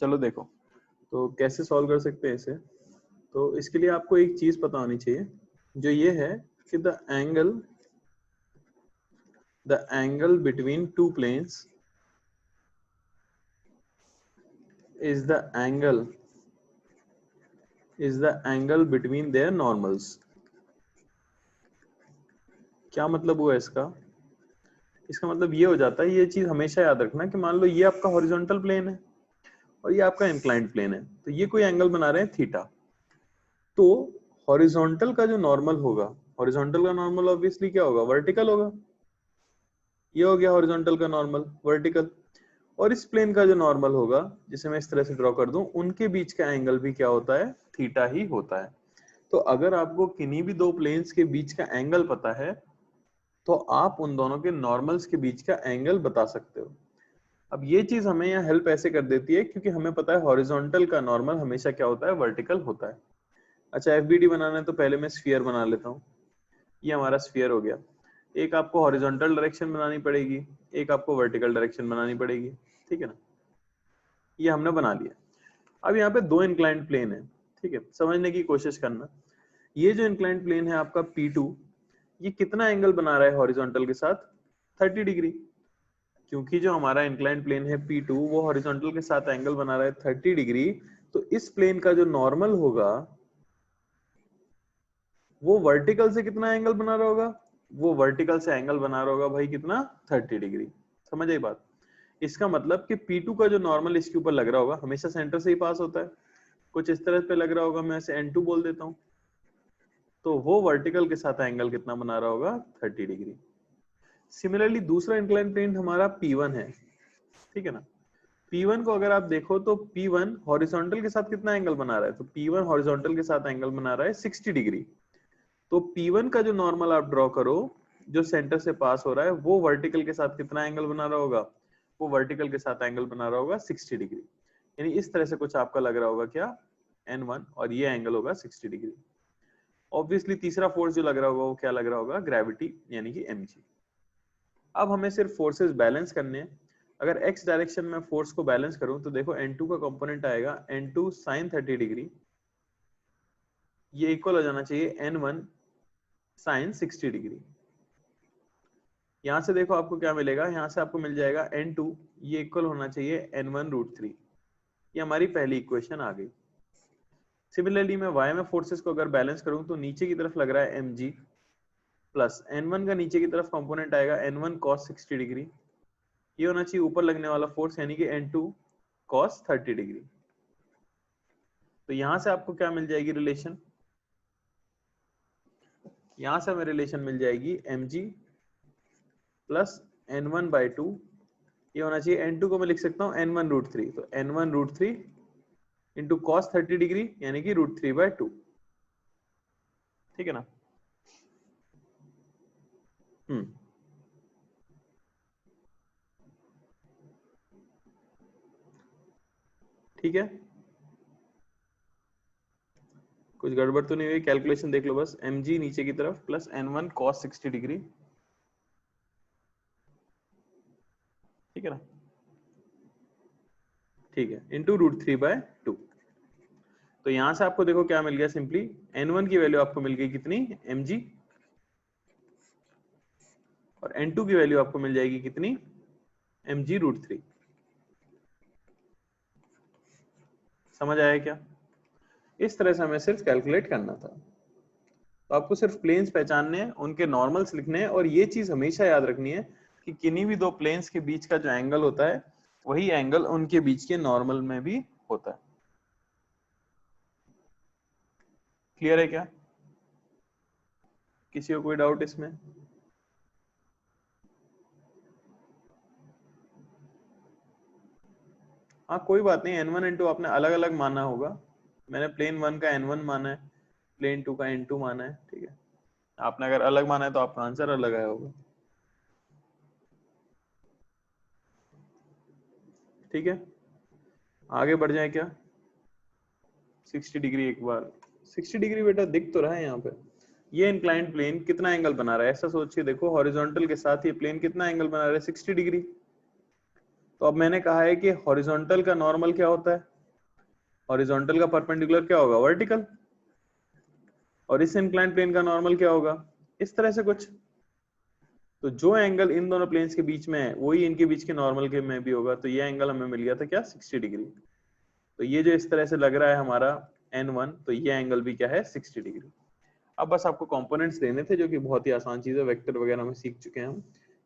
चलो देखो तो कैसे सॉल्व कर सकते हैं इसे। तो इसके लिए आपको एक चीज पता होनी चाहिए, जो ये है कि the angle between two planes is the angle between their normals। क्या मतलब हुआ इसका? इसका मतलब ये हो जाता है, ये चीज हमेशा याद रखना कि मान लो ये आपका हॉरिजॉन्टल प्लेन है और ये आपका इंक्लाइंड प्लेन है, तो ये कोई एंगल बना रहे हैं थीटा। तो हॉरिजॉन्टल का जो नॉर्मल होगा, हॉरिजॉन्टल का नॉर्मल ऑब्वियसली क्या होगा, वर्टिकल होगा। ये हो गया हॉरिजॉन्टल का नॉर्मल, वर्टिकल। और इस प्लेन का जो नॉर्मल होगा, जिसे मैं इस तरह से ड्रॉ कर दूं, उनके बीच का एंगल भी क्या होता है, थीटा ही होता है। तो अगर आपको किन्हीं भी दो प्लेन्स के बीच का एंगल पता है, तो आप उन दोनों के नॉर्मल्स के बीच का एंगल बता सकते हो। अब ये चीज हमें यहाँ हेल्प ऐसे कर देती है क्योंकि हमें पता है हॉरिजॉन्टल का नॉर्मल हमेशा क्या होता है, वर्टिकल होता है। अच्छा, एफबीडी बनाना है तो पहले मैं स्फीयर बना लेता हूँ। ये हमारा स्फीयर हो गया। एक आपको हॉरिजॉन्टल डायरेक्शन बनानी पड़ेगी, एक आपको वर्टिकल डायरेक्शन बनानी पड़ेगी, ठीक है ना। ये हमने बना लिया। अब यहाँ पे दो इंक्लाइंड प्लेन है, ठीक है, समझने की कोशिश करना। ये जो इंक्लाइंड प्लेन है आपका P2, ये कितना एंगल बना रहा है हॉरिजॉन्टल के साथ, 30 डिग्री। क्योंकि जो हमारा इंक्लाइंड प्लेन है P2 वो हॉरिजॉन्टल के साथ एंगल बना रहा है 30 डिग्री, तो इस प्लेन का जो नॉर्मल होगा वो वर्टिकल से कितना एंगल बना रहा होगा, वो वर्टिकल से एंगल बना रहा होगा भाई कितना, 30 डिग्री। समझ आई बात? इसका मतलब कि P2 का जो नॉर्मल इसके ऊपर लग रहा होगा, हमेशा सेंटर से ही पास होता है, कुछ इस तरह पे लग रहा होगा, मैं इसे N2 बोल देता हूं, तो वो वर्टिकल के साथ एंगल कितना बना रहा होगा, 30 डिग्री। सिमिलरली दूसरा इंक्लाइन प्लेन हमारा P1 है, ठीक है ना। P1 को अगर आप देखो तो P1 हॉरिजॉन्टल के साथ कितना एंगल बना रहा है, तो P1 हॉरिजॉन्टल के साथ एंगल बना रहा है 60 डिग्री। तो P1 का जो नॉर्मल आप ड्रॉ करो, जो सेंटर से पास हो रहा है, वो वर्टिकल के साथ कितना एंगल बना रहा होगा, वो वर्टिकल के साथ एंगल बना रहा होगा 60 डिग्री। यानी इस तरह से कुछ आपका लग रहा होगा क्या, N1, और ये एंगल होगा 60 डिग्री। ऑब्वियसली तीसरा फोर्स जो लग रहा होगा वो क्या लग रहा होगा, ग्रेविटी, यानी कि mg। अब हमें सिर्फ फोर्सेस बैलेंस करने हैं। अगर x डायरेक्शन में फोर्स को बैलेंस करूं तो देखो N2 का कंपोनेंट आएगा N2 sin 30 डिग्री, ये इक्वल हो जाना चाहिए N1 sin 60 डिग्री। यहां से देखो आपको क्या मिलेगा, यहां से आपको मिल जाएगा N2, ये इक्वल होना चाहिए N1√3। ये हमारी पहली इक्वेशन आ गई। सिमिलरली मैं y में फोर्सेस को अगर बैलेंस करूं तो नीचे की तरफ लग रहा है mg प्लस N1 का नीचे की तरफ कंपोनेंट आएगा N1 cos 60 डिग्री, ये होना चाहिए ऊपर लगने वाला फोर्स यानी कि N2 cos 30 डिग्री। तो यहां से आपको क्या मिल जाएगी रिलेशन, यहां से हमें रिलेशन मिल जाएगी mg प्लस N1/2, ये होना चाहिए N2 को मैं लिख सकता हूं N1√3, तो N1√3 इंटू cos 30 डिग्री यानी कि √3/2, ठीक है ना। ठीक है, कुछ गड़बड़ तो नहीं हुई, कैलकुलेशन देख लो बस, mg नीचे की तरफ प्लस N1 cos 60 डिग्री, ठीक है ना, ठीक है, इंटू √3/2। तो यहां से आपको देखो क्या मिल गया, सिंपली N1 की वैल्यू आपको मिल गई कितनी, mg, और N2 की वैल्यू आपको मिल जाएगी कितनी, mg√3। समझ आया क्या? इस तरह से हमें सिर्फ कैलकुलेट करना था। तो आपको सिर्फ प्लेन्स पहचानने हैं, उनके नॉर्मल्स लिखने हैं, और ये चीज हमेशा याद रखनी है कि किन्हीं भी दो प्लेन्स के बीच का जो एंगल होता है, वही एंगल उनके बीच के नॉर्मल में भी होता है। क्लियर है क्या? किसी को कोई डाउट इसमें? हाँ कोई बात नहीं, N1 N2 आपने अलग अलग माना होगा, मैंने प्लेन 1 का N1 माना है, प्लेन 2 का N2 माना है, ठीक है। आपने अगर अलग माना है तो आपका आंसर अलग आया होगा, ठीक है। आगे बढ़ जाए क्या, 60 डिग्री, एक बार 60 डिग्री बेटा दिख तो रहा है यहाँ पे। ये इंक्लाइंड प्लेन कितना एंगल बना रहा है, ऐसा सोचिए, देखो हॉरिजॉन्टल के साथ ये प्लेन कितना एंगल बना रहा है, 60 डिग्री। तो अब मैंने कहा है कि हॉरिजॉन्टल का नॉर्मल क्या होता है, हॉरिजॉन्टल का परपेंडिकुलर क्या होगा, वर्टिकल, और इस इंक्लाइंड प्लेन का नॉर्मल क्या होगा, इस तरह से कुछ। तो जो एंगल इन दोनों प्लेन्स के बीच में है वही इनके बीच के नॉर्मल के में भी होगा। तो ये एंगल हमें मिल गया था क्या, 60 डिग्री। तो ये जो इस तरह से लग रहा है हमारा N1, तो ये एंगल भी क्या है, 60 डिग्री। अब बस आपको कंपोनेंट्स लेने थे, जो कि बहुत ही आसान चीज है, वेक्टर वगैरह में सीख चुके हैं हम।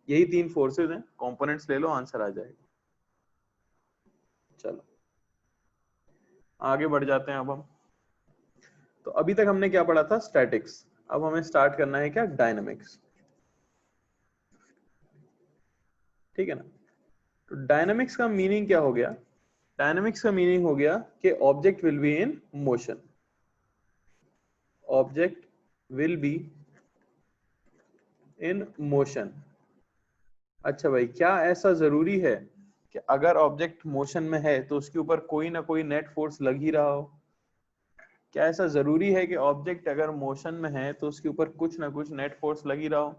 यही 3 फोर्सेज हैं, कंपोनेंट्स ले लो, आंसर आ जाएगा। चलो आगे बढ़ जाते हैं अब हम। तो अभी तक हमने क्या पढ़ा था, स्टैटिक्स। अब हमें स्टार्ट करना है क्या, डायनामिक्स। ठीक है ना। तो डायनामिक्स का मीनिंग क्या हो गया, डायनामिक्स का मीनिंग हो गया कि object will be in motion, object will be in motion. अच्छा भाई, क्या ऐसा जरूरी है कि अगर ऑब्जेक्ट मोशन में है तो उसके ऊपर कोई ना कोई नेट फोर्स लग ही रहा हो? क्या ऐसा जरूरी है कि ऑब्जेक्ट अगर मोशन में है तो उसके ऊपर कुछ ना कुछ नेट फोर्स लग ही रहा हो?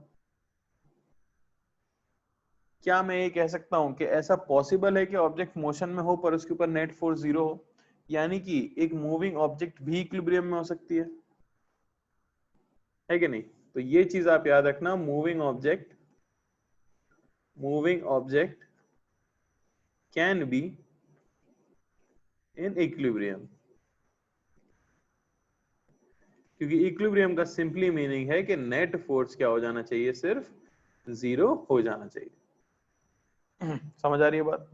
क्या मैं ये कह सकता हूं कि ऐसा पॉसिबल है कि ऑब्जेक्ट मोशन में हो पर उसके ऊपर नेट फोर्स 0 हो, यानी कि एक मूविंग ऑब्जेक्ट भी इक्विलिब्रियम में हो सकती है कि नहीं? तो ये चीज आप याद रखना, moving object can be in equilibrium, क्योंकि इक्विलिब्रियम का सिंपली मीनिंग है कि नेट फोर्स क्या हो जाना चाहिए, सिर्फ 0 हो जाना चाहिए। समझ आ रही है बात?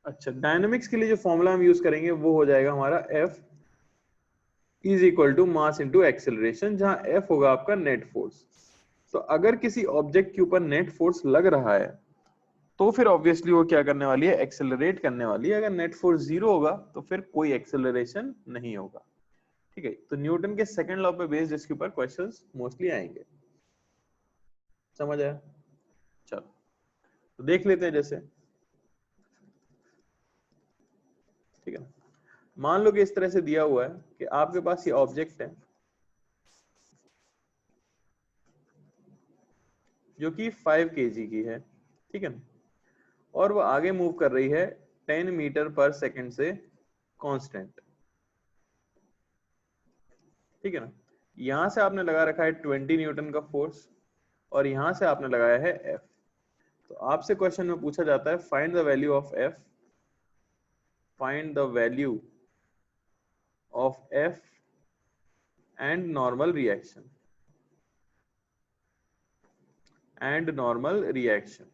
अच्छा, डायनामिक्स के लिए जो फॉर्मूला हम यूज करेंगे वो हो जाएगा हमारा F is equal to mass into acceleration, जहां F होगा आपका नेट फोर्स। तो अगर किसी ऑब्जेक्ट के ऊपर नेट फोर्स लग रहा है तो फिर ऑब्वियसली वो क्या करने वाली है, एक्सेलरेट करने वाली है। अगर नेट फोर्स 0 होगा तो फिर कोई एक्सेलरेशन नहीं होगा। ठीक है, तो न्यूटन के सेकंड लॉ पे बेस्ड इसके ऊपर क्वेश्चंस मोस्टली आएंगे। समझ आया? चलो तो देख लेते हैं। जैसे ठीक है ना, मान लो कि इस तरह से दिया हुआ है कि आपके पास ये ऑब्जेक्ट है जो कि 5 kg की है, ठीक है ना, और वो आगे मूव कर रही है 10 मीटर पर सेकंड से कांस्टेंट। ठीक है ना, यहां से आपने लगा रखा है 20 न्यूटन का फोर्स और यहां से आपने लगाया है F। तो आपसे क्वेश्चन में पूछा जाता है find the value of F, find the value of F and normal reaction,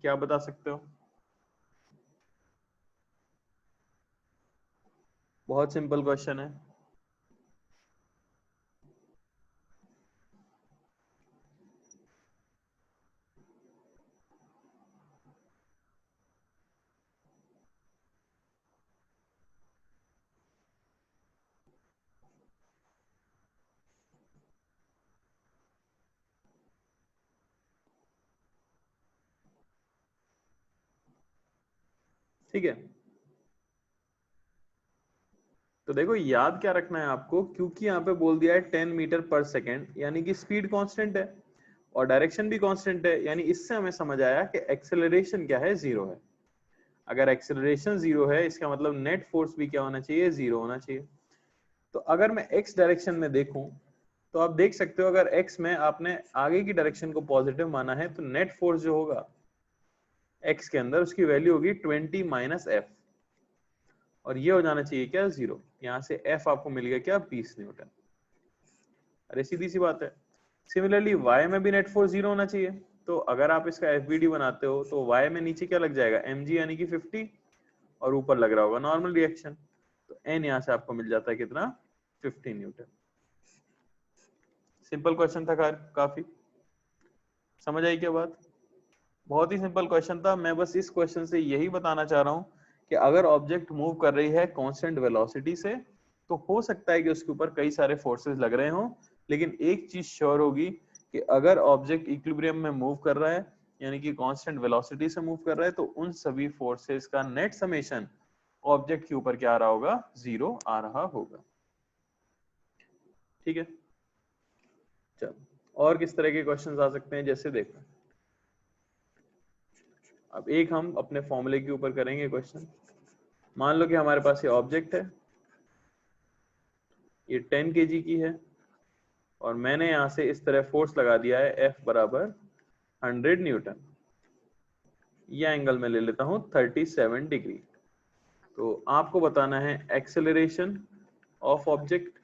क्या बता सकते हो? बहुत सिंपल क्वेश्चन है। ठीक है, तो देखो याद क्या रखना है आपको, क्योंकि यहाँ पे बोल दिया है 10 मीटर पर सेकेंड, यानी कि स्पीड कांस्टेंट है और डायरेक्शन भी कांस्टेंट है, यानी इससे हमें समझ आया कि एक्सेलरेशन क्या है, 0 है। अगर एक्सेलरेशन 0 है इसका मतलब नेट फोर्स भी क्या होना चाहिए, 0 होना चाहिए। तो अगर मैं x डायरेक्शन में देखूं तो आप देख सकते हो, अगर x में आपने आगे की डायरेक्शन को पॉजिटिव माना है तो नेट फोर्स जो होगा x के अंदर उसकी वैल्यू होगी 20 माइनस एफ, और ये हो जाना चाहिए क्या, 0। यहां से f आपको मिल गया क्या, 20 न्यूटन। अरे सीधी सी बात है। सिमिलरली y में भी नेट फोर्स 0 होना चाहिए। तो अगर आप इसका FBD बनाते हो तो y में नीचे क्या लग जाएगा, mg यानी कि 50, और ऊपर लग रहा होगा नॉर्मल रिएक्शन। तो n यहां से आपको मिल जाता है कितना, 15 न्यूटन। सिंपल क्वेश्चन था काफी। समझ आई क्या बात? बहुत ही सिंपल क्वेश्चन था। मैं बस इस क्वेश्चन से यही बताना चाह रहा हूं कि अगर ऑब्जेक्ट मूव कर रही है कांस्टेंट वेलोसिटी से तो हो सकता है कि उसके ऊपर कई सारे फोर्सेस लग रहे हों, लेकिन एक चीज श्योर होगी कि अगर ऑब्जेक्ट इक्विलिब्रियम में मूव कर रहा है, यानी कि कांस्टेंट वेलोसिटी से मूव कर रहा है, तो उन सभी फोर्सेस का नेट समेशन ऑब्जेक्ट के ऊपर क्या आ रहा होगा, 0 आ रहा होगा। ठीक है, चलो और किस तरह के क्वेश्चंस आ सकते हैं, जैसे देखो अब एक हम अपने फॉर्मूले के ऊपर करेंगे क्वेश्चन। मान लो कि हमारे पास ये ऑब्जेक्ट है ये 10 kg की है और मैंने यहां से इस तरह फोर्स लगा दिया है F बराबर 100 न्यूटन। यह एंगल मैं ले लेता हूं 37 डिग्री। तो आपको बताना है एक्सेलरेशन ऑफ ऑब्जेक्ट,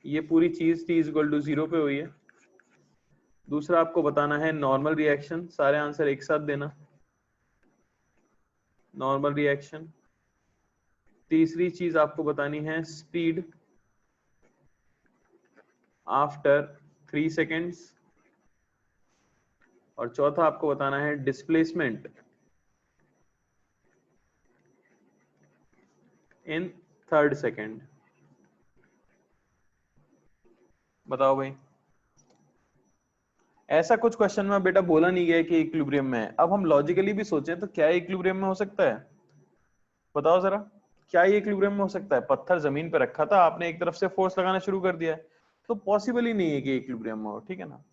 ये पूरी चीज t इक्वल टू 0 पे हुई है। दूसरा आपको बताना है नॉर्मल रिएक्शन, सारे आंसर एक साथ देना, नॉर्मल रिएक्शन। तीसरी चीज आपको बतानी है स्पीड आफ्टर 3 सेकेंड्स। और चौथा आपको बताना है डिस्प्लेसमेंट इन 3rd सेकेंड। बताओ भाई, ऐसा कुछ क्वेश्चन में बेटा बोला नहीं गया कि इक्विलिब्रियम में है। अब हम लॉजिकली भी सोचें तो क्या इक्विलिब्रियम में हो सकता है? बताओ जरा, क्या ये इक्विलिब्रियम में हो सकता है? पत्थर जमीन पे रखा था, आपने एक तरफ से फोर्स लगाना शुरू कर दिया है, तो पॉसिबल ही नहीं है कि इक्विलिब्रियम में हो, ठीक है ना।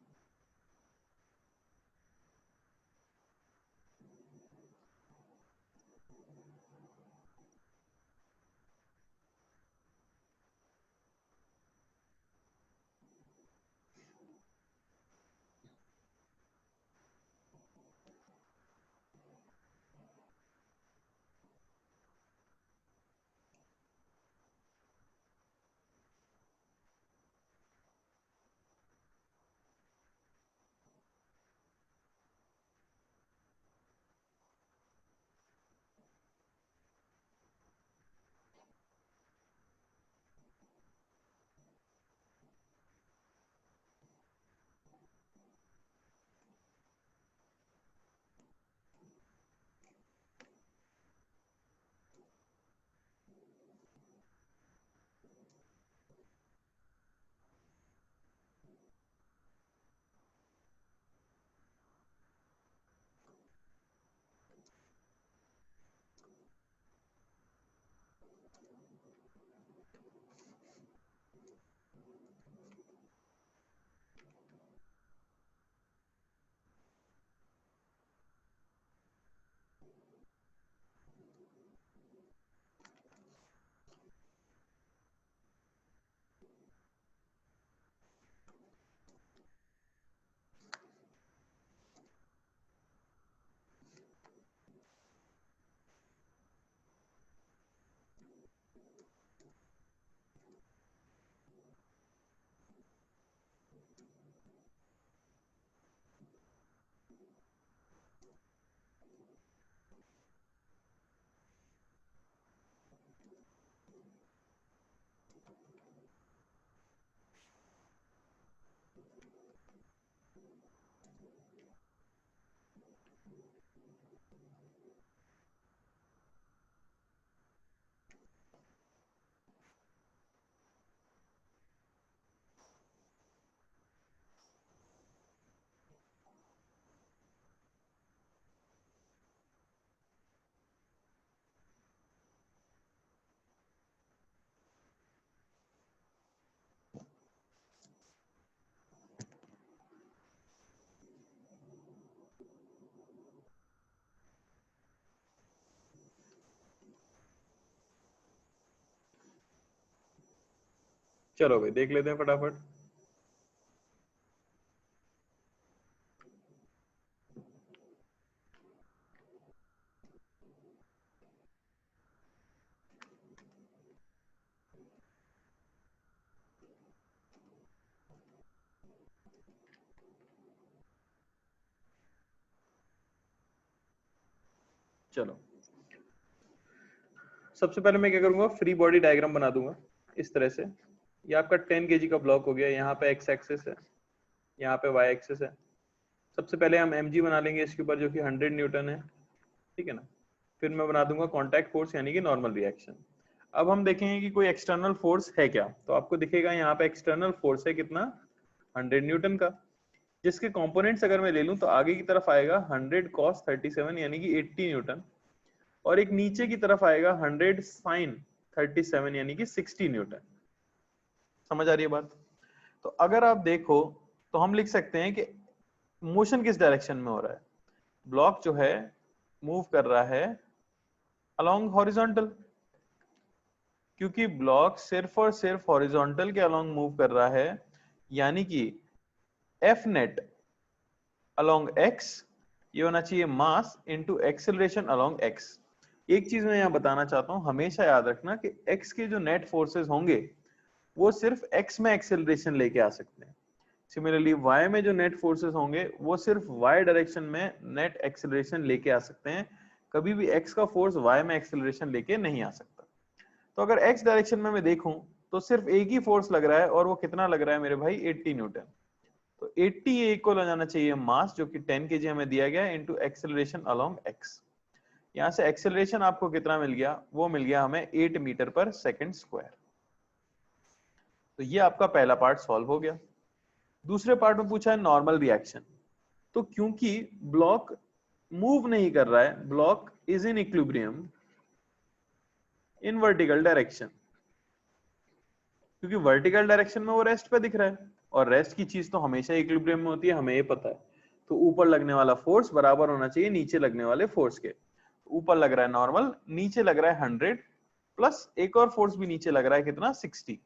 चलो भाई देख लेते हैं फटाफट। चलो सबसे पहले मैं क्या करूंगा, फ्री बॉडी डायग्राम बना दूंगा इस तरह से। ये आपका 10 kg का ब्लॉक हो गया, यहाँ पे एक्स एक्सिस है, यहाँ पे वाई एक्सिस है। सबसे पहले हम mg बना लेंगे इसके ऊपर, जो कि 100 न्यूटन है, ठीक है ना। फिर मैं बना दूंगा कांटेक्ट फोर्स यानी कि नॉर्मल रिएक्शन। अब हम देखेंगे कि कोई एक्सटर्नल फोर्स है क्या, तो आपको दिखेगा यहाँ पे एक्सटर्नल फोर्स है कितना, 100 न्यूटन का, जिसके कंपोनेंट्स अगर मैं ले लूं तो आगे की तरफ आएगा 100 cos 37 यानी कि 80 न्यूटन, और एक नीचे की तरफ आएगा 100 sin 37 यानी कि 60 न्यूटन। समझ आ रही है बात? तो अगर आप देखो तो हम लिख सकते हैं कि मोशन किस डायरेक्शन में हो रहा है। ब्लॉक जो है मूव कर रहा है अलोंग हॉरिजॉन्टल, क्योंकि ब्लॉक सिर्फ और सिर्फ हॉरिजॉन्टल के अलोंग मूव कर रहा है, यानी कि एफ नेट अलोंग x ये होना चाहिए mass into acceleration along x। एक चीज मैं यहाँ बताना चाहता हूँ, हमेशा याद रखना कि x के जो नेट फोर्सेस होंगे वो सिर्फ x में एक्सेलरेशन लेके आ सकते हैं। सिमिलरली y में जो नेट फोर्सेस होंगे वो सिर्फ y डायरेक्शन में नेट एक्सेलरेशन लेके आ सकते हैं, कभी भी x का फोर्स y में एक्सेलरेशन लेके नहीं आ सकता। तो अगर x डायरेक्शन में मैं देखूं तो सिर्फ एक ही फोर्स लग रहा है, और वो कितना लग रहा है मेरे भाई, 80 न्यूटन। तो 80 ये इक्वल हो जाना चाहिए मास जो कि 10 kg हमें दिया गया है इनटू एक्सेलरेशन अलोंग x। यहां से एक्सेलरेशन आपको कितना मिल गया, वो मिल गया हमें 8 मीटर पर सेकंड स्क्वायर। तो ये आपका पहला पार्ट सॉल्व हो गया। दूसरे पार्ट में पूछा है नॉर्मल रिएक्शन। तो क्योंकि ब्लॉक मूव नहीं कर रहा है, block is in equilibrium in vertical direction, क्योंकि वर्टिकल डायरेक्शन में वो रेस्ट पे दिख रहा है, और रेस्ट की चीज तो हमेशा इक्विलिब्रियम में होती है, हमें ये पता है। तो ऊपर लगने वाला फोर्स बराबर होना चाहिए नीचे लगने वाले फोर्स के। ऊपर लग रहा है नॉर्मल, नीचे लग रहा है 100, प्लस एक और फोर्स भी नीचे लग रहा है कितना, 60।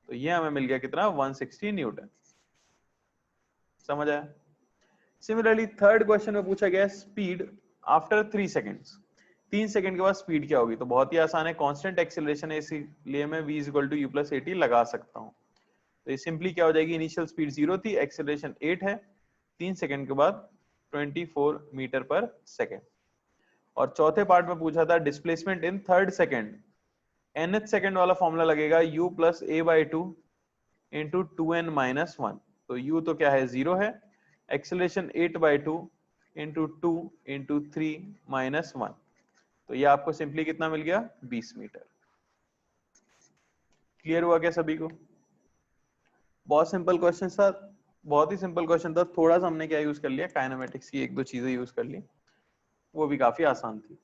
तो ये हमें मिल गया कितना, 160 न्यूटन। समझ आया? सिमिलरली थर्ड क्वेश्चन में पूछा गया स्पीड आफ्टर 3 सेकेंड्स। 3 सेकंड के बाद स्पीड क्या होगी? तो बहुत ही आसान है, कांस्टेंट एक्सेलरेशन है, इसीलिए मैं v = u + at लगा सकता हूं। तो ये सिंपली क्या हो जाएगी, इनिशियल स्पीड 0 थी, एक्सेलरेशन 8 है, 3 सेकंड के बाद 24 मीटर पर सेकंड। और चौथे पार्ट में पूछा था displacement in third second. nth second वाला फॉर्मूला लगेगा u + a/2 × 2n - 1। तो u तो क्या है, 0 है, एक्सेलरेशन 8/2 × 2 × 3 - 1। तो ये आपको सिंपली कितना मिल गया, 20 मीटर। क्लियर हुआ क्या सभी को? बहुत सिंपल क्वेश्चन था, बहुत ही सिंपल क्वेश्चन था। थोड़ा सा हमने क्या यूज कर लिया, काइनेमेटिक्स की एक दो चीजें यूज कर ली, वो भी काफी आसान थी।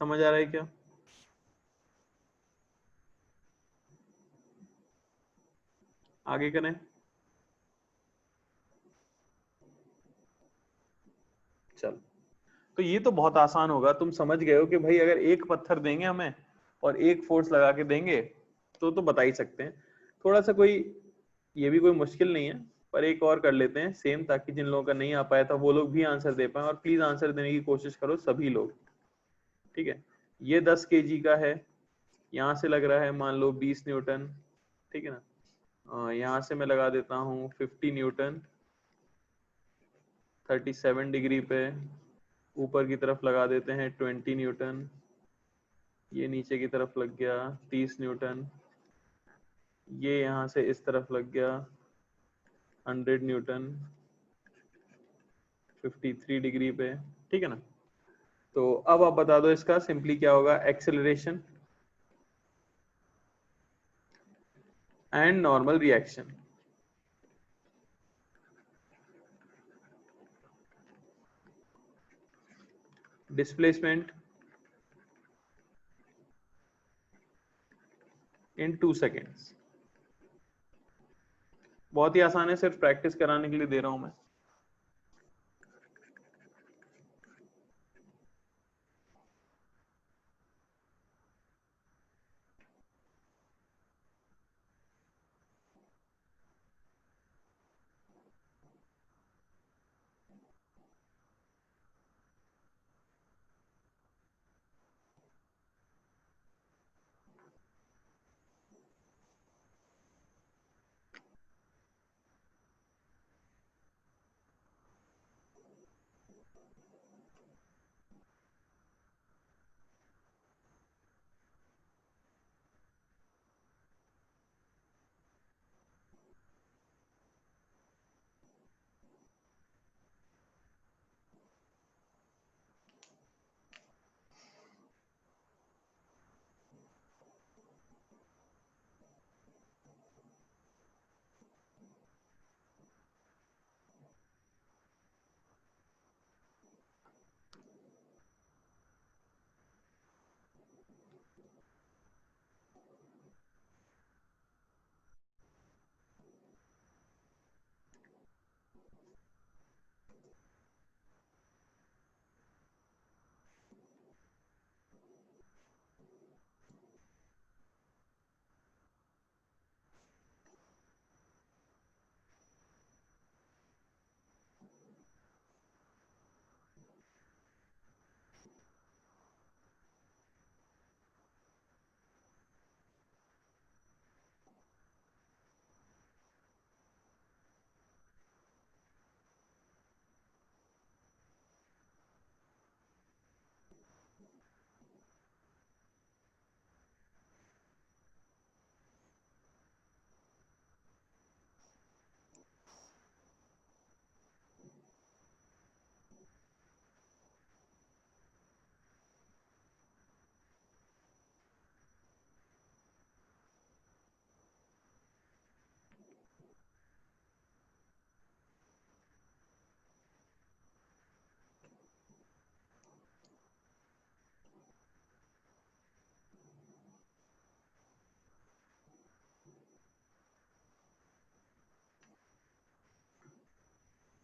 समझ आ रहा है क्या? आगे करें? चल, तो ये तो बहुत आसान होगा, तुम समझ गए हो कि भाई अगर एक पत्थर देंगे हमें और एक फोर्स लगा के देंगे तो बता ही सकते हैं। थोड़ा सा कोई, ये भी कोई मुश्किल नहीं है, पर एक और कर लेते हैं सेम, ताकि जिन लोगों का नहीं आ पाया था वो लोग भी आंसर दे पाए। और प्लीज आंसर देने की कोशिश करो सभी लोग, ठीक है? ये 10 kg का है, यहाँ से लग रहा है मान लो 20 न्यूटन, ठीक है ना? यहाँ से मैं लगा देता हूँ 50 न्यूटन 37 डिग्री पे। ऊपर की तरफ लगा देते हैं 20 न्यूटन। ये नीचे की तरफ लग गया 30 न्यूटन। ये यहाँ से इस तरफ लग गया 100 न्यूटन 53 डिग्री पे, ठीक है ना? तो अब आप बता दो इसका सिंपली क्या होगा, acceleration and normal reaction. Displacement in 2 seconds. बहुत ही आसान है, सिर्फ प्रैक्टिस कराने के लिए दे रहा हूं मैं।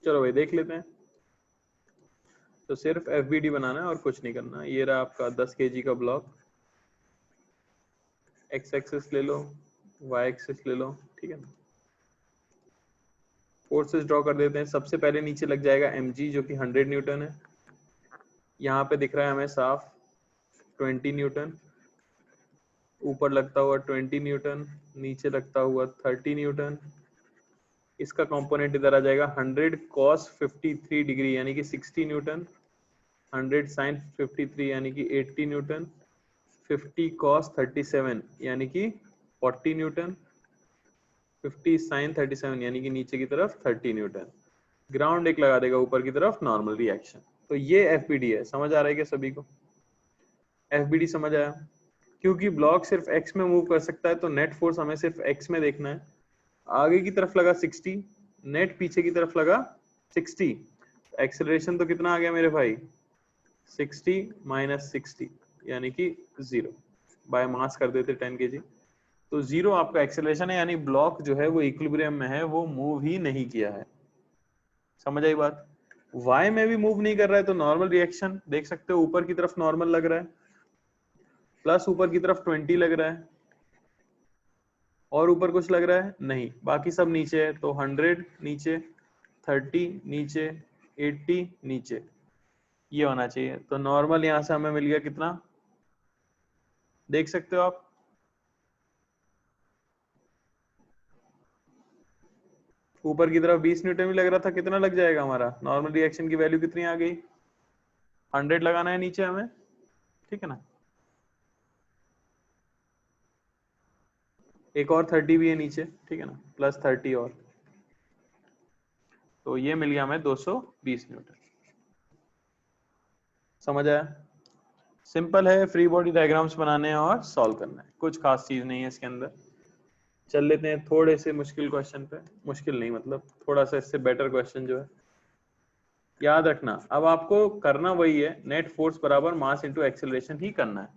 चलो भाई देख लेते हैं। तो सिर्फ FBD बनाना है और कुछ नहीं करना। ये रहा आपका 10 kg का ब्लॉक। X एक्सिस ले लो, Y एक्सिस ले लो, ठीक है ना। फोर्सेस ड्रॉ कर देते हैं। सबसे पहले नीचे लग जाएगा mg जो कि 100 न्यूटन है। यहाँ पे दिख रहा है हमें साफ 20 न्यूटन। ऊपर लगता हुआ 20 न्यूटन, नीचे लगता हुआ 30 न्यूटन। इसका कंपोनेंट इधर आ जाएगा 100 cos 53 डिग्री यानी कि 60 न्यूटन, 100 sin 53 यानी कि 80 न्यूटन, 50 cos 37 यानी कि 40 न्यूटन, 50 sin 37 यानी कि नीचे की तरफ 30 न्यूटन। ग्राउंड एक लगा देगा ऊपर की तरफ, नॉर्मल रिएक्शन। तो ये FBD है। समझ आ रहा है क्या सभी को? FBD समझ आया? क्योंकि ब्लॉक सिर्फ x में मूव कर सकता है तो नेट फोर्स हमें सिर्फ x में देखना है। आगे की तरफ लगा 60, नेट पीछे की तरफ लगा 60। एक्सेलरेशन तो कितना आ गया मेरे भाई? 60 माइनस 60 यानी कि 0। बाय मास कर देते 10 kg। तो 0 आपका एक्सेलरेशन है, यानी ब्लॉक जो है वो इक्विलिब्रियम में है, वो मूव ही नहीं किया है। समझ आई बात? y में भी मूव नहीं कर रहा है तो नॉर्मल रिएक्शन देख सकते हो, ऊपर की तरफ नॉर्मल लग रहा है, प्लस ऊपर की तरफ 20 लग रहा है, और ऊपर कुछ लग रहा है नहीं, बाकी सब नीचे है। तो 100 नीचे, 30 नीचे, 80 नीचे, ये होना चाहिए। तो नॉर्मल यहां से हमें मिल गया कितना, देख सकते हो आप? ऊपर की तरफ 20 न्यूटन भी लग रहा था, कितना लग जाएगा हमारा? नॉर्मल रिएक्शन की वैल्यू कितनी आ गई? 100 लगाना है नीचे हमें, ठीक है ना। एक और 30 भी है नीचे, ठीक है ना, प्लस 30 और, तो ये मिल गया हमें 220 न्यूटन। समझ आया? सिंपल है, फ्री बॉडी डायग्राम्स बनाने हैं और सॉल्व करना है, कुछ खास चीज नहीं है इसके अंदर। चल लेते हैं थोड़े से मुश्किल क्वेश्चन पे। मुश्किल नहीं मतलब थोड़ा सा इससे बेटर क्वेश्चन जो है। याद रखना अब आपको करना वही है, नेट फोर्स बराबर मास इनटू एक्सेलरेशन ही करना है।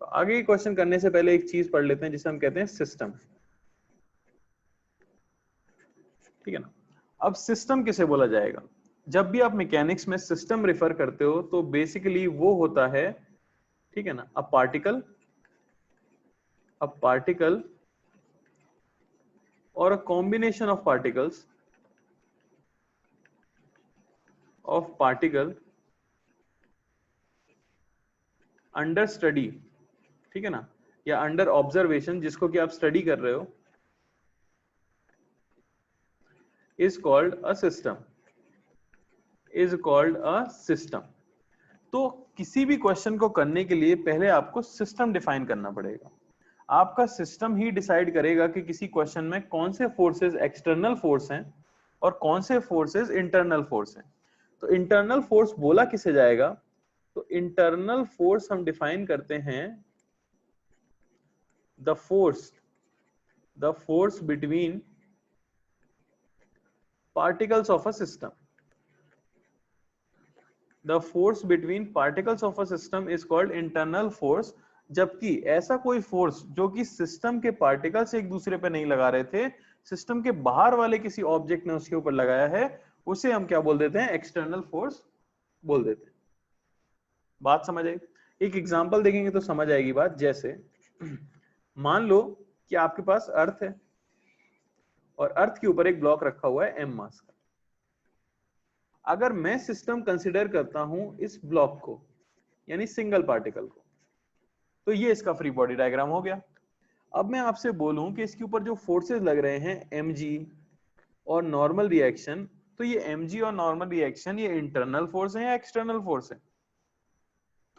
तो आगे के क्वेश्चन करने से पहले एक चीज पढ़ लेते हैं जिसे हम कहते हैं सिस्टम, ठीक है ना। अब सिस्टम किसे बोला जाएगा? जब भी आप मैकेनिक्स में सिस्टम रिफर करते हो तो बेसिकली वो होता है, ठीक है ना, अ पार्टिकल और a combination of particles under study, ठीक है ना, या अंडर ऑब्जर्वेशन, जिसको कि आप स्टडी कर रहे हो, इज कॉल्ड अ सिस्टम। तो किसी भी क्वेश्चन को करने के लिए पहले आपको सिस्टम डिफाइन करना पड़ेगा। आपका सिस्टम ही डिसाइड करेगा कि किसी क्वेश्चन में कौन से फोर्सेस एक्सटर्नल फोर्स हैं और कौन से फोर्सेस इंटरनल फोर्स हैं। तो इंटरनल फोर्स बोला किसे जाएगा? तो इंटरनल फोर्स हम डिफाइन करते हैं the force between particles of a system. The force between particles of a system is called internal force. जबकि ऐसा कोई फोर्स जो कि सिस्टम के पार्टिकल्स एक दूसरे पे नहीं लगा रहे थे, सिस्टम के बाहर वाले किसी ऑब्जेक्ट ने उसके ऊपर लगाया है, उसे हम क्या बोल देते हैं? एक्सटर्नल फोर्स बोल देते हैं। बात समझ आई? एक एग्जांपल देखेंगे तो समझ आएगी बात। जैसे मान लो कि आपके पास अर्थ है और अर्थ के ऊपर एक ब्लॉक रखा हुआ है m मास का। अगर मैं सिस्टम कंसिडर करता हूं इस ब्लॉक को, यानी सिंगल पार्टिकल को, तो ये इसका फ्री बॉडी डायग्राम हो गया। अब मैं आपसे बोलूं कि इसके ऊपर जो फोर्सेस लग रहे हैं mg और नॉर्मल रिएक्शन, तो ये mg और नॉर्मल रिएक्शन ये इंटरनल फोर्स है या एक्सटर्नल फोर्स है?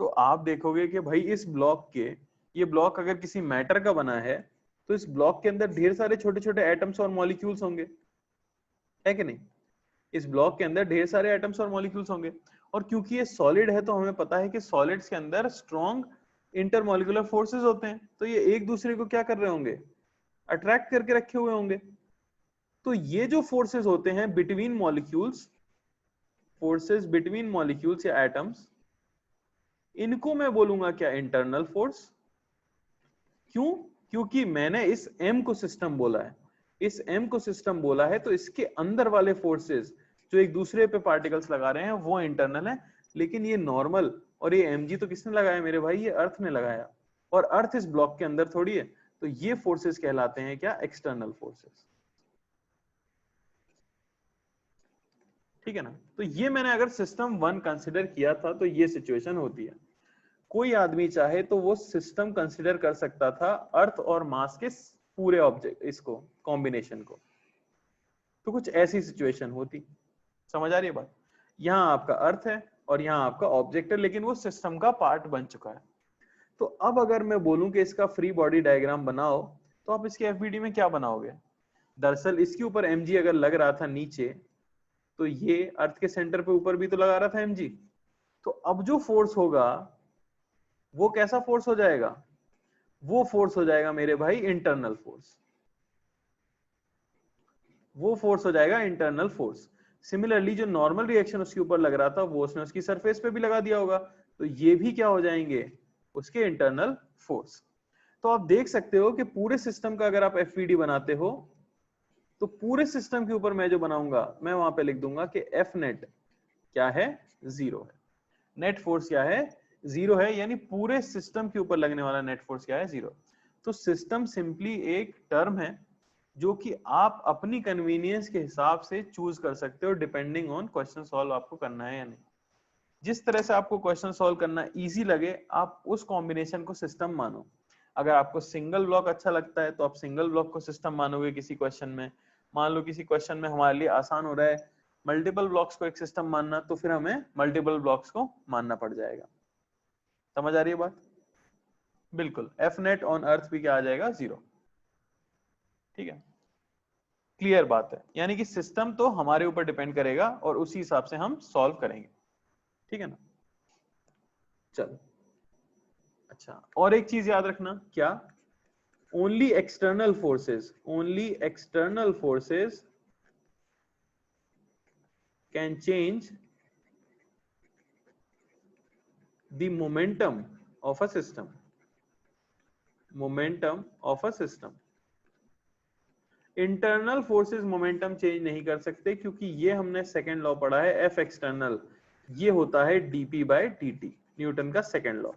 तो आप देखोगे कि भाई इस ब्लॉक के, ये ब्लॉक अगर किसी मैटर का बना है तो इस ब्लॉक के अंदर ढेर सारे छोटे छोटे एटम्स और मॉलिक्यूल्स होंगे, है कि नहीं? इस ब्लॉक के अंदर ढेर सारे एटम्स और मॉलिक्यूल्स होंगे। और क्योंकि ये सॉलिड है तो हमें पता है कि सॉलिड्स के अंदर स्ट्रॉन्ग इंटरमॉलिक्यूलर फोर्सेस होते हैं, तो ये एक दूसरे को क्या कर रहे होंगे? अट्रैक्ट करके रखे हुए होंगे। तो ये जो फोर्सेस होते हैं between molecules, forces between molecules या एटम्स, इनको मैं बोलूंगा क्या? Internal force. क्यों? क्योंकि मैंने इस m को सिस्टम बोला है। इस m को सिस्टम बोला है तो इसके अंदर वाले फोर्सेस जो एक दूसरे पे पार्टिकल्स लगा रहे हैं वो इंटरनल है, लेकिन ये नॉर्मल और ये mg तो किसने लगाया मेरे भाई, ये अर्थ ने लगाया, और अर्थ इस ब्लॉक के अंदर थोड़ी है, तो ये फोर्सेस कहलाते हैं क्या, एक्सटर्नल फोर्सेस। ठीक है ना। तो ये मैंने अगर सिस्टम 1 कंसिडर किया था तो ये सिचुएशन होती है। कोई आदमी चाहे तो वो सिस्टम कंसिडर कर सकता था अर्थ और मास के पूरे ऑब्जेक्ट इसको कॉम्बिनेशन को, तो कुछ ऐसी सिचुएशन होती। समझ आ रही है बात। यहाँ आपका अर्थ है और यहाँ आपका ऑब्जेक्ट है, लेकिन वो सिस्टम का पार्ट बन चुका है। तो अब अगर मैं बोलूं कि इसका फ्री बॉडी डायग्राम बनाओ, तो आप इसके एफबीडी में क्या बनाओगे। दरअसल इसके ऊपर mg अगर लग रहा था नीचे, तो ये अर्थ के सेंटर पे ऊपर भी तो लगा रहा था mg, तो अब जो फोर्स होगा वो कैसा फोर्स हो जाएगा, वो फोर्स हो जाएगा मेरे भाई इंटरनल फोर्स, वो फोर्स हो जाएगा इंटरनल फोर्स। सिमिलरली जो नॉर्मल रिएक्शन उसके ऊपर लग रहा था वो उसने उसकी सरफेस पे भी लगा दिया होगा, तो ये भी क्या हो जाएंगे, उसके इंटरनल फोर्स। तो आप देख सकते हो कि पूरे सिस्टम का अगर आप एफवीडी बनाते हो, तो पूरे सिस्टम के ऊपर मैं जो बनाऊंगा मैं वहां पे लिख दूंगा कि एफ नेट क्या है, 0 है। नेट फोर्स क्या है, 0 है, यानी पूरे सिस्टम के ऊपर लगने वाला नेट फोर्स क्या है, 0। तो सिस्टम सिंपली एक टर्म है जो कि आप अपनी कन्वीनियंस के हिसाब से चूज कर सकते हो, डिपेंडिंग ऑन क्वेश्चन सॉल्व आपको करना है या नहीं। जिस तरह से आपको क्वेश्चन सॉल्व करना इजी लगे आप उस कॉम्बिनेशन को सिस्टम मानो। अगर आपको सिंगल ब्लॉक अच्छा लगता है तो आप सिंगल ब्लॉक को सिस्टम मानोगे किसी क्वेश्चन में। मान लो किसी क्वेश्चन में हमारे लिए आसान हो रहा है मल्टीपल ब्लॉक्स को एक सिस्टम मानना, तो फिर हमें मल्टीपल ब्लॉक्स को मानना पड़ जाएगा। समझ आ रही है बात। बिल्कुल, एफ नेट ऑन अर्थ भी क्या आ जाएगा, 0। ठीक है, क्लियर बात है। यानी कि सिस्टम तो हमारे ऊपर डिपेंड करेगा और उसी हिसाब से हम सॉल्व करेंगे। ठीक है ना। चलो अच्छा, और एक चीज याद रखना, क्या, only external forces can change the momentum of a system, momentum of a system। Internal forces momentum change नहीं कर सकते, क्योंकि ये हमने सेकंड लॉ पढ़ा है, एफ एक्सटर्नल, ये होता है dp by dt, न्यूटन का second law.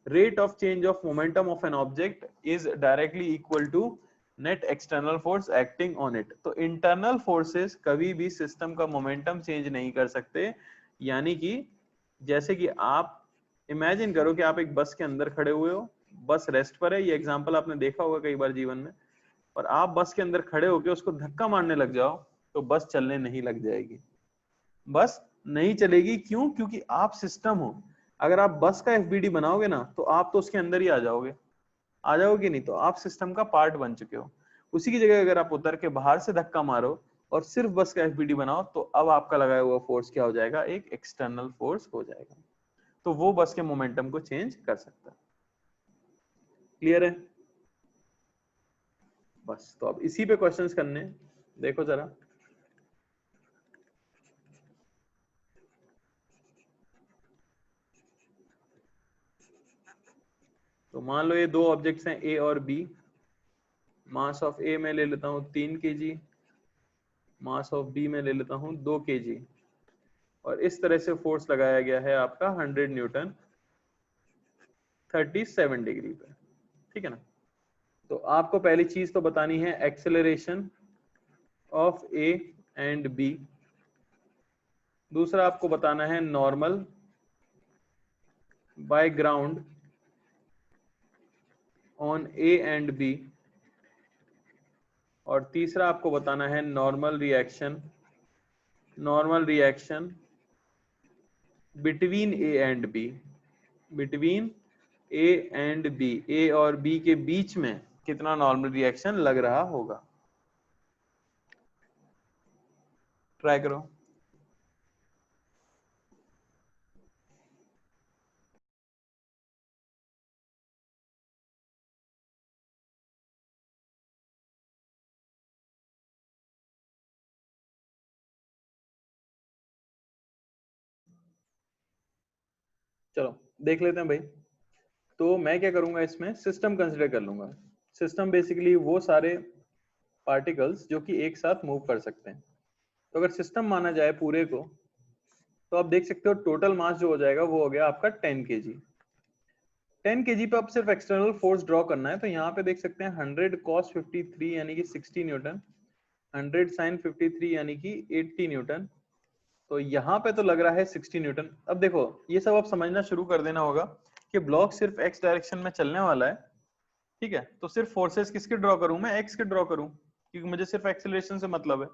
Rate of change of momentum of an object is directly equal to net external force acting on it. तो इंटरनल फोर्सेस कभी भी सिस्टम का मोमेंटम चेंज नहीं कर सकते। यानी कि जैसे कि आप इमेजिन करो कि आप एक बस के अंदर खड़े हुए हो, बस रेस्ट पर है, ये एग्जांपल आपने देखा होगा कई बार जीवन में, और आप बस के अंदर खड़े होकर उसको धक्का मारने लग जाओ तो बस चलने नहीं लग जाएगी, बस नहीं चलेगी। क्यों? क्योंकि आप सिस्टम हो। अगर आप बस का एफबीडी बनाओगे ना तो आप तो उसके अंदर ही आ जाओगे नहीं, तो आप सिस्टम का पार्ट बन चुके हो। उसी की जगह अगर आप उतर के बाहर से धक्का मारो और सिर्फ बस का एफबीडी बनाओ, तो अब आपका लगाया हुआ फोर्स क्या हो जाएगा, एक एक्सटर्नल फोर्स हो जाएगा। तो वो बस के मोमेंटम को चेंज कर सकता है। क्लियर है? बस तो अब इसी पे क्वेश्चंस करने, देखो जरा। तो मान लो ये दो ऑब्जेक्ट्स हैं ए और बी। मास ऑफ ए में ले लेता हूं 3 kg, मास ऑफ बी में ले लेता हूं 2 kg, और इस तरह से फोर्स लगाया गया है आपका 100 न्यूटन 37 डिग्री पे। ठीक है ना। तो आपको पहली चीज तो बतानी है acceleration of A and B. दूसरा आपको बताना है normal by ground on A and B. और तीसरा आपको बताना है normal reaction between A and B, between A and B, A और बी के बीच में कितना नॉर्मल रिएक्शन लग रहा होगा। ट्राई करो। चलो देख लेते हैं भाई। तो मैं क्या करूंगा, इसमें सिस्टम कंसिडर कर लूंगा। सिस्टम बेसिकली वो सारे पार्टिकल्स जो कि एक साथ मूव कर सकते हैं। तो अगर सिस्टम माना जाए पूरे को, तो आप देख सकते हो टोटल मास जो हो जाएगा वो हो गया आपका 10 kg। 10 kg पे आप सिर्फ एक्सटर्नल फोर्स ड्रॉ करना है, तो यहाँ पे देख सकते हैं 100 cos 53 यानी कि 60 न्यूटन, 100 sin 53 यानी कि 80 न्यूटन। तो यहाँ पे तो लग रहा है 60 न्यूटन। अब देखो ये सब आप समझना शुरू कर देना होगा कि ब्लॉक सिर्फ एक्स डायरेक्शन में चलने वाला है, ठीक है। तो सिर्फ फोर्सेस किसके ड्रॉ करूं मैं, एक्स के ड्रॉ करूं, क्योंकि मुझे सिर्फ एक्सेलरेशन से मतलब है।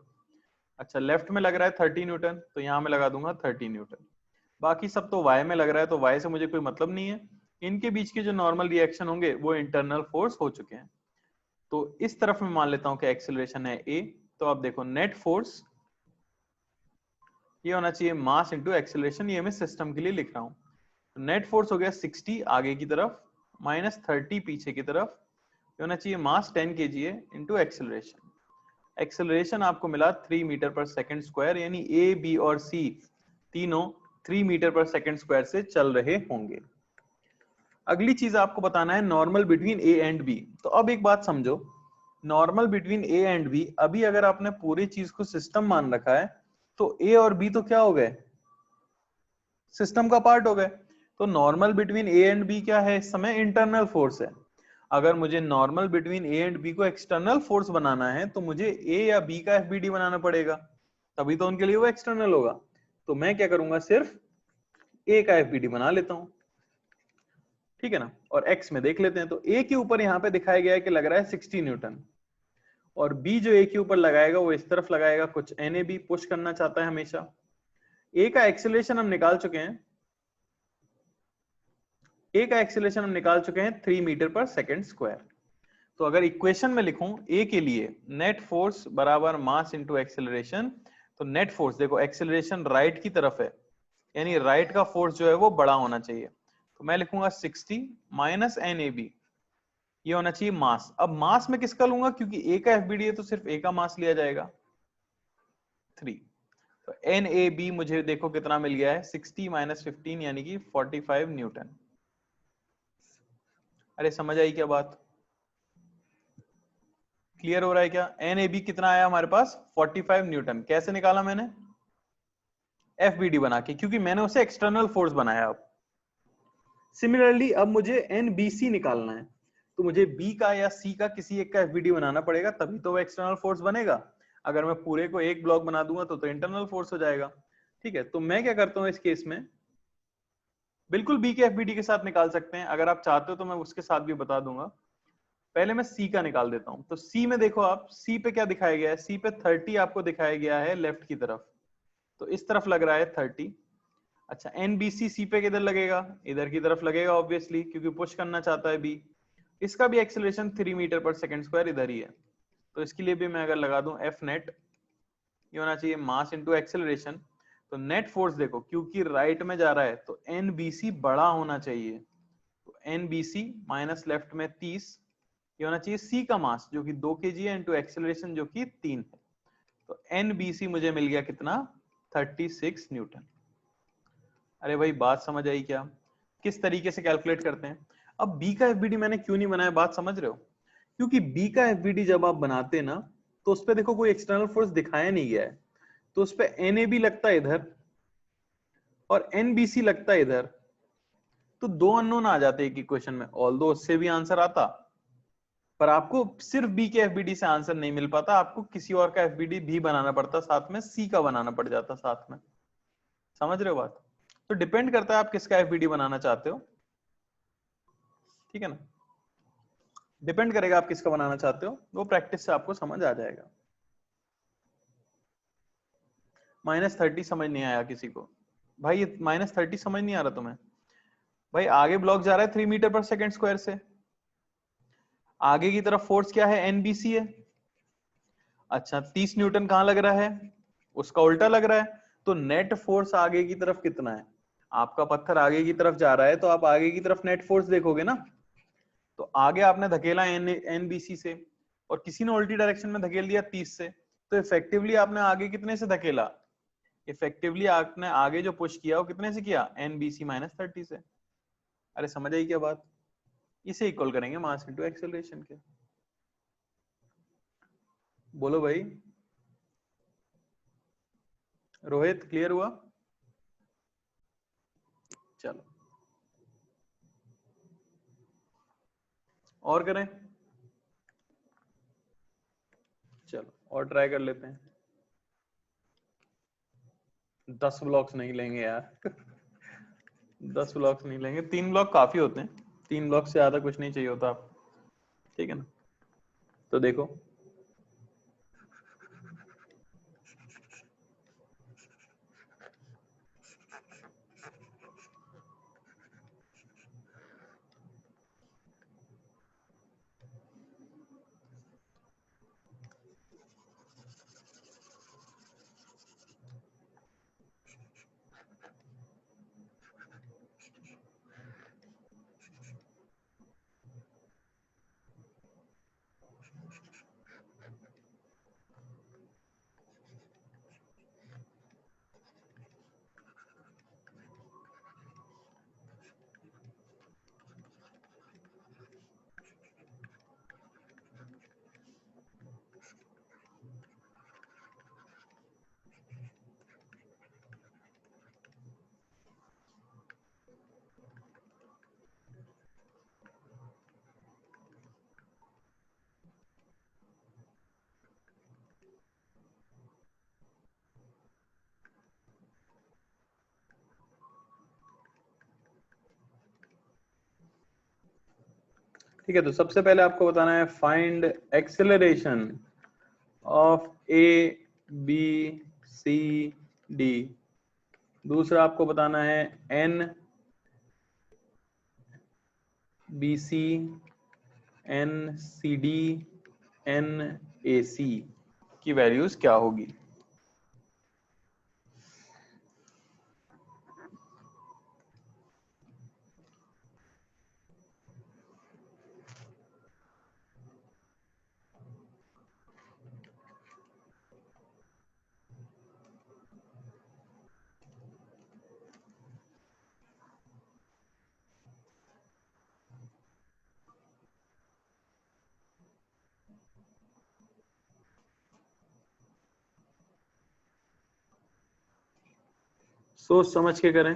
अच्छा लेफ्ट में लग रहा है 30 न्यूटन, तो यहाँ मैं लगा दूंगा 30 न्यूटन। बाकी सब तो वाई में लग रहा है, तो वाई से मुझे कोई मतलब नहीं है। इनके बीच के जो नॉर्मल रिएक्शन होंगे वो इंटरनल फोर्स हो चुके हैं। तो इस तरफ मैं मान लेता हूं कि एक्सेलरेशन है ए। तो आप देखो नेट फोर्स ये होना चाहिए मास इंटू एक्सेलरेशन, ये मैं सिस्टम के लिए लिख रहा हूं। नेट फोर्स हो गया 60 आगे की तरफ माइनस 30 पीछे की तरफ, ये होना चाहिए मास 10 kg है इंटू एक्सेलरेशन। एक्सेलरेशन आपको मिला 3 मीटर पर सेकंड स्क्वायर, यानी ए बी और सी तीनों 3 मीटर पर सेकंड स्क्वायर से चल रहे होंगे। अगली चीज आपको बताना है normal between A and B. तो अब एक बात समझो, normal between A and B, अभी अगर आपने पूरी चीज को सिस्टम मान रखा है तो ए और बी तो क्या हो गए, सिस्टम का पार्ट हो गए। तो normal between A and B क्या है इस समय, इंटरनल फोर्स है। अगर मुझे normal between A and B को एक्सटर्नल फोर्स बनाना है तो मुझे ए या बी का एफबीडी बनाना पड़ेगा, तभी तो उनके लिए वो एक्सटर्नल होगा। तो मैं क्या करूंगा, सिर्फ ए का एफबीडी बना लेता हूं, ठीक है ना। और एक्स में देख लेते हैं, तो ए के ऊपर यहां पे दिखाया गया है कि लग रहा है 60 न्यूटन, और बी जो ए के ऊपर लगाएगा वो इस तरफ लगाएगा, कुछ एन बी पुश करना चाहता है हमेशा। ए का एक्सेलरेशन हम निकाल चुके हैं, ए का एक्सेलरेशन हम निकाल चुके हैं 3 मीटर पर सेकंड स्क्वायर। तो अगर इक्वेशन में लिखूं ए के लिए नेट फोर्स बराबर मास इंटू एक्सेलरेशन, तो नेट फोर्स देखो एक्सेलरेशन राइट की तरफ है, यानी राइट का फोर्स जो है वो बड़ा होना चाहिए। तो मैं लिखूंगा 60 माइनस एन ए बी, ये होना चाहिए मास। अब मास में किसका लूंगा, क्योंकि ए का एफबीडी है तो सिर्फ ए का मास लिया जाएगा 3। तो एन ए बी मुझे देखो कितना मिल गया है, 60 माइनस 15 यानी कि 45 न्यूटन। अरे समझ आई क्या बात, क्लियर हो रहा है क्या। एन ए बी कितना आया हमारे पास, 45 न्यूटन। कैसे निकाला मैंने, एफबीडी बना के, क्योंकि मैंने उसे एक्सटर्नल फोर्स बनाया। अब सिमिलरली अब मुझे एन बी सी निकालना है, तो मुझे बी का या सी का किसी एक का एफबीडी बनाना पड़ेगा, तभी तो वो एक्सटर्नल फोर्स बनेगा। अगर मैं पूरे को एक ब्लॉक बना दूंगा तो इंटरनल फोर्स हो जाएगा, ठीक है। तो मैं क्या करता हूं इस केस में, बिल्कुल बी के एफबीडी के साथ निकाल सकते हैं, अगर आप चाहते हो तो मैं उसके साथ भी बता दूंगा। पहले मैं सी का निकाल देता हूं। तो सी में देखो आप, सी पे क्या दिखाया गया है, सी पे 30 आपको दिखाया गया है लेफ्ट की तरफ, तो इस तरफ लग रहा है 30। अच्छा एनबीसी सी पे किधर लगेगा, इधर की तरफ लगेगा ऑब्वियसली, क्योंकि पुश करना चाहता है बी। इसका भी एक्सेलरेशन 3 मीटर पर सेकंड स्क्वायर इधर ही है, तो इसके लिए भी मैं अगर लगा दूं एफ नेट, ये होना चाहिए मास इंटू एक्सेलरेशन। तो नेट फोर्स देखो, क्योंकि राइट में जा रहा है तो एनबीसी बड़ा होना चाहिए, तो एनबीसी माइनस लेफ्ट में 30, ये होना चाहिए सी का मास जो कि 2 kg है इंटू एक्सेलरेशन जो कि 3 है। तो एनबीसी मुझे मिल गया कितना, 36 न्यूटन। अरे भाई बात समझ आई क्या, किस तरीके से कैलकुलेट करते हैं। अब बी का एफबीडी मैंने क्यों नहीं बनाया, बात समझ रहे हो, क्योंकि बी का एफबीडी जब आप बनाते ना, तो उस पर देखो कोई एक्सटर्नल फोर्स दिखाया नहीं गया है, तो उस पर एनएबी लगता है इधर और एनबीसी लगता है इधर, तो दो अननोन आ जाते एक इक्वेशन में। ऑल्दो उससे भी आंसर आता, पर आपको सिर्फ बी के एफबीडी से आंसर नहीं मिल पाता, आपको किसी और का एफबीडी भी बनाना पड़ता, साथ में सी का बनाना पड़ जाता साथ में। समझ रहे हो बात। तो डिपेंड करता है आप किसका एफबीडी बनाना चाहते हो, ठीक है ना, डिपेंड करेगा आप किसका बनाना चाहते हो, वो प्रैक्टिस से आपको समझ आ जाएगा। -30 समझ नहीं आया किसी को, भाई ये -30 समझ नहीं आ रहा तुम्हें। भाई आगे ब्लॉक जा रहा है 3 मीटर पर सेकंड स्क्वायर से, आगे की तरफ फोर्स क्या है, एनबीसी है। अच्छा 30 न्यूटन कहां लग रहा है, उसका उल्टा लग रहा है, तो नेट फोर्स आगे की तरफ कितना है। आपका पत्थर आगे की तरफ जा रहा है तो आप आगे की तरफ नेट फोर्स देखोगे ना, तो आगे आपने धकेला एनबीसी से और किसी ने उल्टी डायरेक्शन में धकेल दिया 30 से, तो इफेक्टिवली आपने आगे कितने से धकेला, इफेक्टिवली आपने आगे जो पुश किया वो कितने से किया, एनबीसी -30 से। अरे समझ आई क्या बात, इसे इक्वल करेंगे मास इनटू एक्सेलरेशन के। बोलो भाई, रोहित क्लियर हुआ? चलो और करें, चलो और ट्राई कर लेते हैं। 10 ब्लॉक्स नहीं लेंगे यार 10 ब्लॉक्स नहीं लेंगे, 3 ब्लॉक काफी होते हैं, 3 ब्लॉक से ज्यादा कुछ नहीं चाहिए होता आप, ठीक है ना। तो देखो ठीक है, तो सबसे पहले आपको बताना है find acceleration of A B C D. दूसरा आपको बताना है N B C N C D N A C की वैल्यूज क्या होगी। सोच समझ के करें।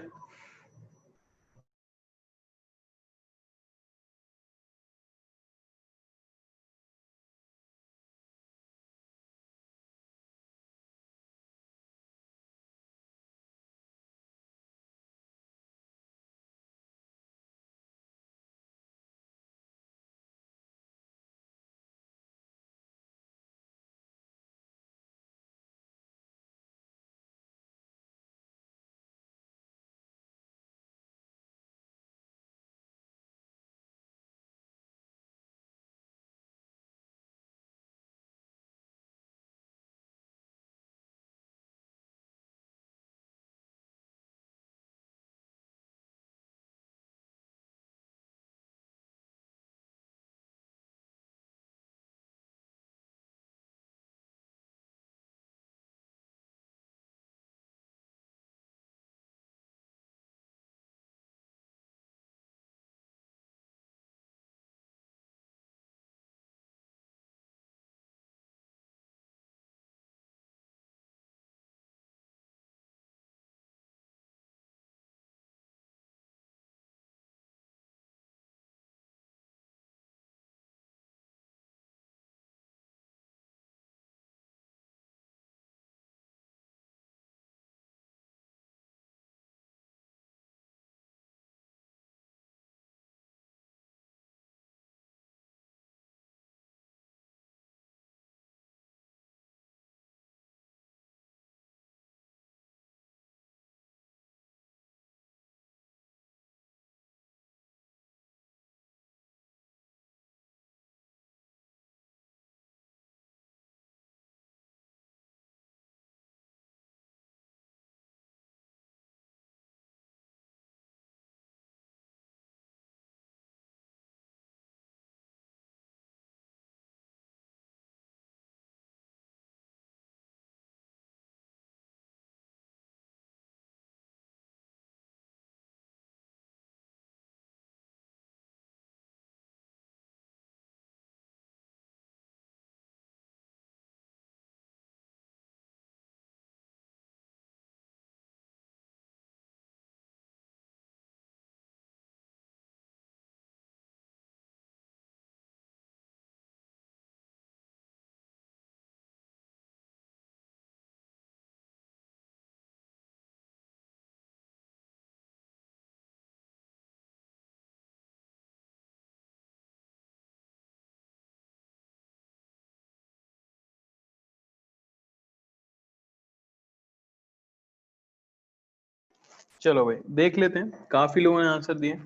चलो भाई देख लेते हैं, काफी लोगों ने आंसर दिए।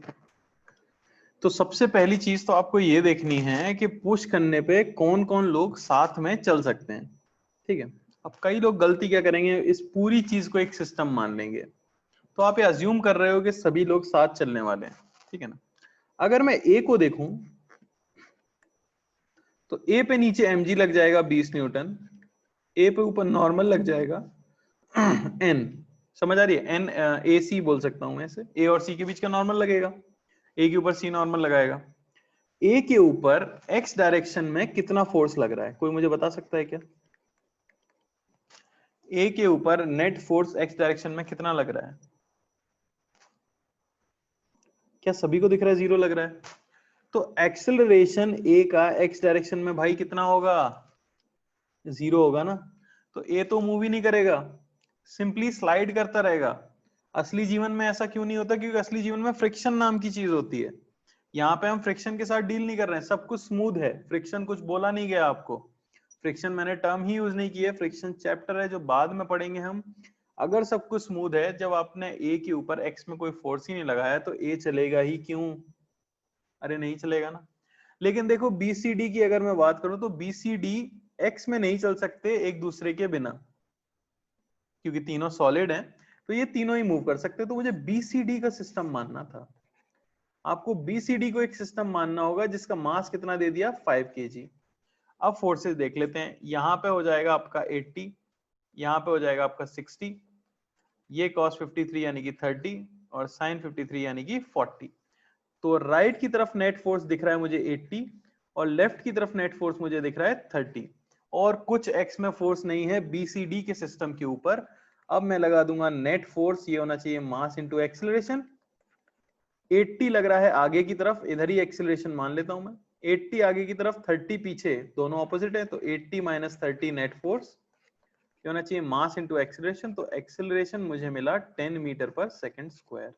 तो सबसे पहली चीज तो आपको ये देखनी है कि पुश करने पे कौन कौन लोग साथ में चल सकते हैं। ठीक है, अब कई लोग गलती क्या करेंगे, इस पूरी चीज को एक सिस्टम मान लेंगे। तो आप ये अज्यूम कर रहे हो कि सभी लोग साथ चलने वाले हैं, ठीक है ना। अगर मैं ए को देखूं तो ए पे नीचे mg लग जाएगा 20 न्यूटन, ए पे ऊपर नॉर्मल लग जाएगा n, समझ आ रही है, n ए सी बोल सकता हूं मैं इसे, ए और सी के बीच का नॉर्मल लगेगा, ए के ऊपर सी नॉर्मल लगाएगा। ए के ऊपर x डायरेक्शन में कितना फोर्स लग रहा है, कोई मुझे बता सकता है क्या? ए के ऊपर नेट फोर्स x डायरेक्शन में कितना लग रहा है? क्या सभी को दिख रहा है जीरो लग रहा है? तो एक्सेलरेशन ए का x डायरेक्शन में भाई कितना होगा? जीरो होगा ना। तो ए तो मूव ही नहीं करेगा, सिंपली स्लाइड करता रहेगा। असली जीवन में ऐसा क्यों नहीं होता? क्योंकि असली जीवन में फ्रिक्शन नाम की चीज होती है। यहाँ पे हम फ्रिक्शन के साथ डील नहीं कर रहे हैं, सब कुछ स्मूथ है, फ्रिक्शन कुछ बोला नहीं गया आपको, फ्रिक्शन मैंने टर्म ही यूज नहीं की है, फ्रिक्शन चैप्टर है जो बाद में पढ़ेंगे हम। अगर सब कुछ स्मूथ है, जब आपने ए के ऊपर एक्स में कोई फोर्स ही नहीं लगाया तो ए चलेगा ही क्यों? अरे नहीं चलेगा ना। लेकिन देखो बीसीडी की अगर मैं बात करूं तो बीसीडी एक्स में नहीं चल सकते एक दूसरे के बिना, क्योंकि तीनों सॉलिड हैं, तो ये तीनों ही मूव कर सकते। तो मुझे बीसीडी का सिस्टम मानना था। आपको बीसीडी को एक सिस्टम मानना होगा जिसका मास कितना दे दिया, 5 kg। अब फोर्सेस देख लेते हैं, यहां पे हो जाएगा आपका 80, यहां पे हो जाएगा आपका 60, ये cos 53 यानी कि 30 और sin 53 यानी कि 40। तो राइट की तरफ नेट फोर्स दिख रहा है मुझे 80 और लेफ्ट की तरफ नेट फोर्स मुझे दिख रहा है 30, और कुछ एक्स में फोर्स नहीं है बीसीडी के सिस्टम के ऊपर। अब मैं लगा दूंगा नेट फोर्स, ये होना चाहिए मास इंटू एक्सेलरेशन। 80 लग रहा है आगे की तरफ, इधर ही एक्सेलरेशन मान लेता हूं मैं, 80 आगे की तरफ 30 पीछे, दोनों ऑपोजिट है, तो 80 माइनस 30 नेट फोर्स, ये होना चाहिए मास इंटू एक्सेलरेशन। तो एक्सेलरेशन मुझे मिला 10 मीटर पर सेकंड स्क्वायर।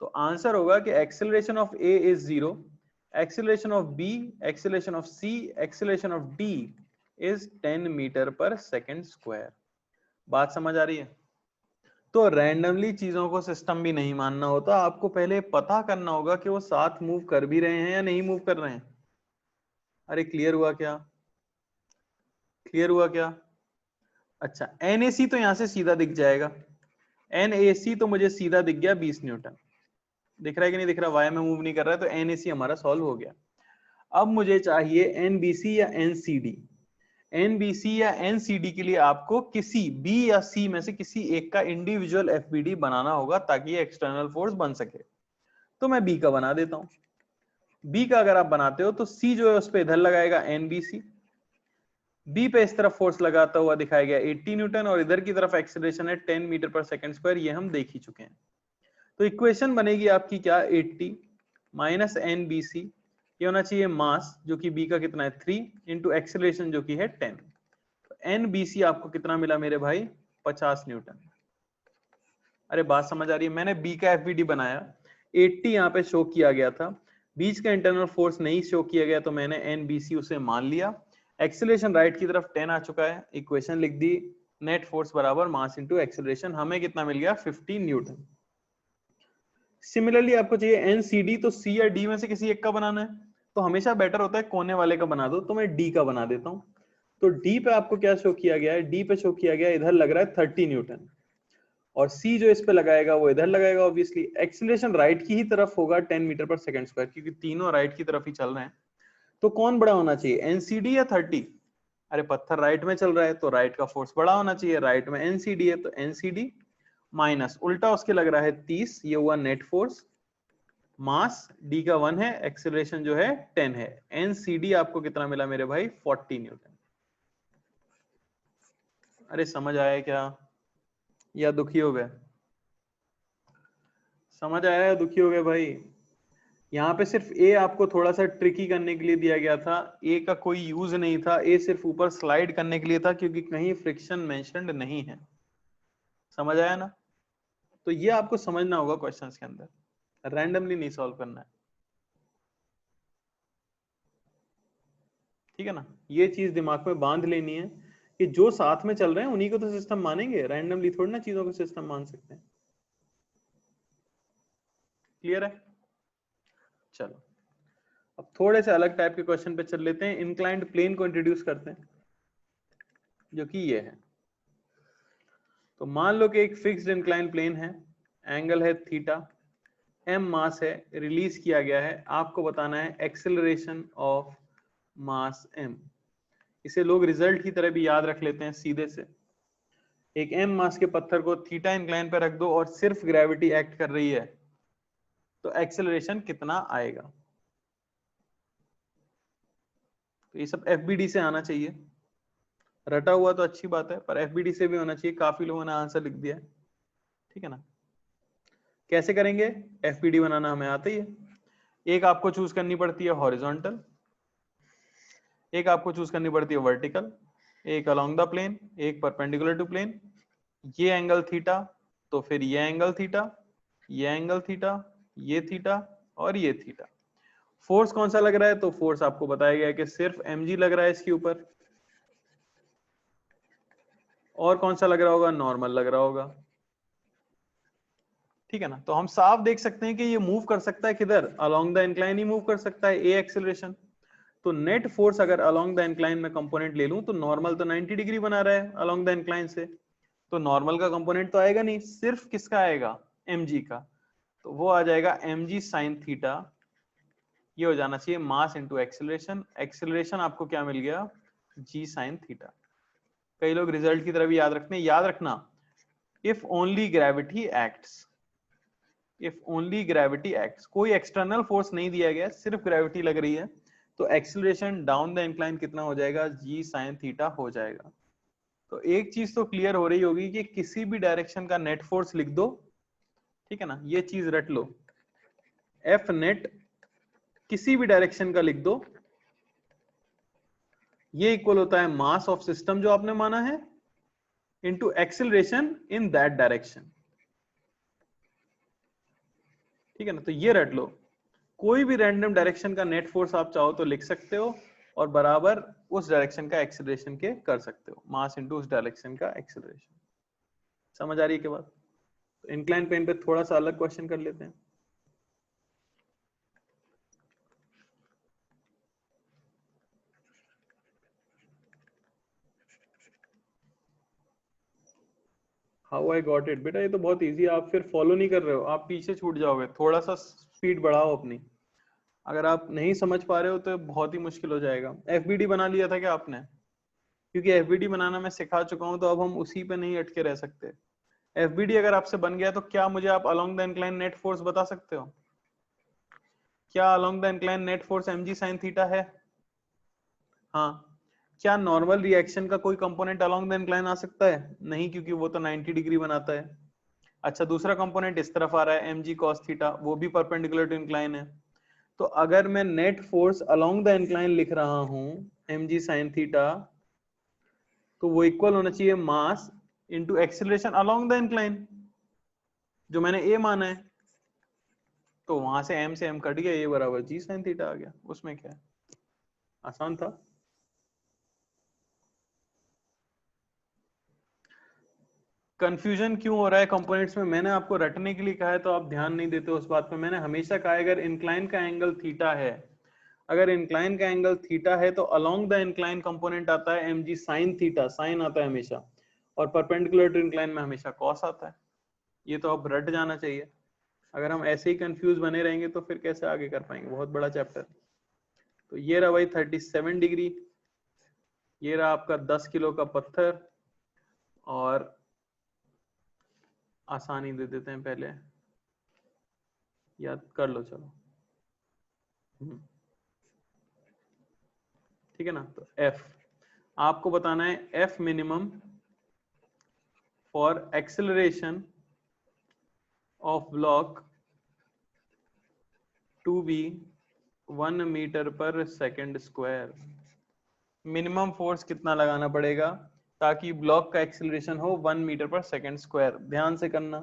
तो आंसर होगा कि acceleration of A is 0, acceleration of B, acceleration of C, acceleration of D is 10 metre पर सेकंड स्क्वायर। बात समझ आ रही है? तो रैंडमली चीजों को सिस्टम भी नहीं मानना होता, आपको पहले पता करना होगा कि वो साथ मूव कर भी रहे हैं या नहीं मूव कर रहे हैं। अरे क्लियर हुआ क्या? क्लियर हुआ क्या? अच्छा, NAC तो यहां से सीधा दिख जाएगा, NAC तो मुझे सीधा दिख गया 20 न्यूटन, दिख रहा है कि नहीं दिख रहा? वाई में मूव नहीं कर रहा है, तो NAC हमारा सॉल्व हो गया। अब मुझे चाहिए NBC या NCD। NBC या NCD के लिए आपको किसी B या C में से किसी एक का इंडिविजुअल FBD बनाना होगा ताकि ये एक्सटर्नल फोर्स बन सके। तो मैं B का बना देता हूं। B का अगर आप बनाते हो तो C जो है उस पर इधर लगाएगा NBC, B पे इस तरफ फोर्स लगाता हुआ दिखाया गया 80 न्यूटन, और इधर की तरफ एक्सेलरेशन है 10 मीटर पर सेकंड स्क्वायर, ये हम देख ही चुके हैं। तो इक्वेशन बनेगी आपकी क्या, 80 माइनस NBC, ये होना चाहिए मास जो कि B का कितना है 3 इंटू एक्सेलरेशन जो कि है 10। तो NBC आपको कितना मिला मेरे भाई, 50 न्यूटन। अरे बात समझ आ रही है? मैंने B का FBD बनाया, 80 यहाँ पे शो किया गया था, बीच का इंटरनल फोर्स नहीं शो किया गया, तो मैंने NBC उसे मान लिया। एक्सेलरेशन राइट की तरफ 10 आ चुका है, इक्वेशन लिख दी, नेट फोर्स बराबर मास इंटू एक्सेलरेशन, हमें कितना मिल गया, 15 न्यूटन। सिमिलरली आपको चाहिए NCD, तो C या D में से किसी एक का बनाना है, तो हमेशा बेटर होता है कोने वाले का बना दो, तो मैं D का बना देता हूं। तो D पे आपको क्या शो किया गया है, D पे शो किया गया इधर लग रहा है 30 न्यूटन, और C जो इस पे लगाएगा वो इधर लगाएगा। ऑब्वियसली एक्सीलरेशन राइट की ही तरफ होगा 10 मीटर पर सेकंड स्क्वायर, क्योंकि तीनों राइट की तरफ ही चल रहे हैं। तो कौन बड़ा होना चाहिए, NCD या 30? अरे पत्थर राइट में चल रहा है तो राइट का फोर्स बड़ा होना चाहिए, राइट में NCD है तो NCD माइनस उल्टा उसके लग रहा है 30, ये हुआ नेट फोर्स, मास D का 1 है, एक्सेलरेशन जो है 10 है, NCD आपको कितना मिला मेरे भाई, 40 न्यूटन। अरे समझ आया क्या या दुखी हो गए? समझ आया या दुखी हो गए भाई? यहाँ पे सिर्फ ए आपको थोड़ा सा ट्रिकी करने के लिए दिया गया था, ए का कोई यूज नहीं था, ए सिर्फ ऊपर स्लाइड करने के लिए था क्योंकि कहीं फ्रिक्शन मेंशन्ड नहीं है। समझ आया ना? तो ये आपको समझना होगा क्वेश्चंस के अंदर, रैंडमली नहीं सॉल्व करना है, ठीक है ना। ये चीज दिमाग में बांध लेनी है कि जो साथ में चल रहे हैं उन्हीं को तो सिस्टम मानेंगे, रैंडमली थोड़ी ना चीजों को सिस्टम मान सकते हैं। क्लियर है? चलो अब थोड़े से अलग टाइप के क्वेश्चन पे चल लेते हैं। इंक्लाइंड प्लेन को इंट्रोड्यूस करते हैं, जो कि ये है। तो मान लो कि एक फिक्स्ड इंक्लाइन प्लेन है, एंगल है थीटा, m मास है, रिलीज किया गया है, आपको बताना है एक्सेलरेशन ऑफ मास m। इसे लोग रिजल्ट की तरह भी याद रख लेते हैं सीधे से। एक m मास के पत्थर को थीटा इंक्लाइन पर रख दो और सिर्फ ग्रेविटी एक्ट कर रही है, तो एक्सेलरेशन कितना आएगा? तो ये सब FBD से आना चाहिए। रटा हुआ तो अच्छी बात है, पर FBD से भी होना चाहिए। काफी लोगों ने आंसर लिख दिया है, ठीक है ना? कैसे करेंगे? FBD बनाना हमें आता ही है। एक आपको चूज करनी पड़ती है हॉरिजॉन्टल, एक आपको चूज करनी पड़ती है वर्टिकल, एक अलोंग द प्लेन, एक परपेंडिकुलर टू प्लेन। ये एंगल थीटा, तो फिर ये एंगल थीटा, ये एंगल थीटा, ये थीटा और ये थीटा। फोर्स कौन सा लग रहा है? तो फोर्स आपको बताया गया है कि सिर्फ mg लग रहा है इसके ऊपर। और कौन सा लग रहा होगा? नॉर्मल लग रहा होगा, ठीक है ना? तो हम साफ देख सकते हैं कि ये मूव कर सकता है किधर? Along the incline he move कर सकता है, ए एक्सेलरेशन। तो नेट फोर्स अगर अलोंग द इंक्लाइन में कंपोनेंट ले लूं, तो नॉर्मल तो 90 डिग्री बना रहा है अलोंग द इंक्लाइन से, तो नॉर्मल का कंपोनेंट तो आएगा नहीं, सिर्फ किसका आएगा? mg का। तो वो आ जाएगा mg साइन थीटा। ये हो जाना चाहिए मास इंटू एक्सेलरेशन। एक्सेलरेशन आपको क्या मिल गया? g sine theta. कई लोग रिजल्ट की तरह भी याद रखते हैं, याद रखना if only gravity acts, if only gravity acts, कोई एक्सटर्नल फोर्स नहीं दिया गया, सिर्फ ग्रेविटी लग रही है, तो एक्सेलरेशन डाउन द इंक्लाइन कितना हो जाएगा? g साइन थीटा हो जाएगा। तो एक चीज तो क्लियर हो रही होगी कि किसी भी डायरेक्शन का नेट फोर्स लिख दो, ठीक है ना? ये चीज रट लो, एफ नेट किसी भी डायरेक्शन का लिख दो, ये इक्वल होता है मास ऑफ सिस्टम जो आपने माना है into acceleration in that direction, ठीक है ना? तो ये रट लो, कोई भी रैंडम डायरेक्शन का नेट फोर्स आप चाहो तो लिख सकते हो और बराबर उस डायरेक्शन का एक्सेलरेशन के कर सकते हो, मास इनटू उस डायरेक्शन का एक्सेलरेशन। समझ आ रही है के बाद? तो इंक्लाइन प्लेन पे थोड़ा सा अलग क्वेश्चन कर लेते हैं। How I got it? बेटा ये तो बहुत इजी है, आप फिर फॉलो नहीं कर रहे हो, आप पीछे छूट जाओगे। थोड़ा सा स्पीड बढ़ाओ अपनी। अगर आप नहीं समझ पा रहे हो तो बहुत ही मुश्किल हो जाएगा। FBD बना लिया था क्या आपने? क्योंकि FBD बनाना मैं सिखा चुका हूं, तो अब हम उसी पे नहीं अटके रह सकते। FBD अगर आपसे बन गया तो क्या मुझे आप along the incline net force बता सकते हो? क्या along the incline net force mg sin theta है? हाँ। क्या नॉर्मल रिएक्शन का कोई कंपोनेंट अलोंग द इंक्लाइन आ सकता है? नहीं, क्योंकि वो तो 90 डिग्री बनाता है। अच्छा, दूसरा कंपोनेंट इस तरफ आ रहा है mg cos थीटा, वो भी परपेंडिकुलर टू इंक्लाइन है। तो अगर मैं net force along the incline लिख रहा हूं mg sin थीटा, तो वो इक्वल होना चाहिए मास into acceleration along the incline, जो मैंने a माना है। तो वहां से m से m कट गया, a बराबर g sin थीटा आ गया। उसमें क्या है, आसान था। कंफ्यूजन क्यों हो रहा है कंपोनेंट्स में? मैंने आपको रटने के लिए कहा है, तो आप ध्यान नहीं देते उस बात पे। मैंने हमेशा कहा है अगर इंक्लाइन का एंगल थीटा है, अगर इंक्लाइन का एंगल थीटा है, तो अलोंग द इंक्लाइन कंपोनेंट आता है mg sin थीटा, साइन आता है हमेशा, और परपेंडिकुलर टू इंक्लाइन में हमेशा कॉस आता है। ये तो अब रट जाना चाहिए। अगर हम ऐसे ही कंफ्यूज बने रहेंगे तो फिर कैसे आगे कर पाएंगे? बहुत बड़ा चैप्टर। तो ये रहा भाई 37 डिग्री, ये रहा आपका 10 किलो का पत्थर, और आसानी दे देते हैं पहले, याद कर लो चलो। ठीक है ना? तो F आपको बताना है, F minimum for acceleration of block to be 1 metre पर सेकेंड स्क्वायर। मिनिमम फोर्स कितना लगाना पड़ेगा ताकि ब्लॉक का एक्सेलरेशन हो 1 मीटर पर सेकेंड स्क्वायर? ध्यान से करना।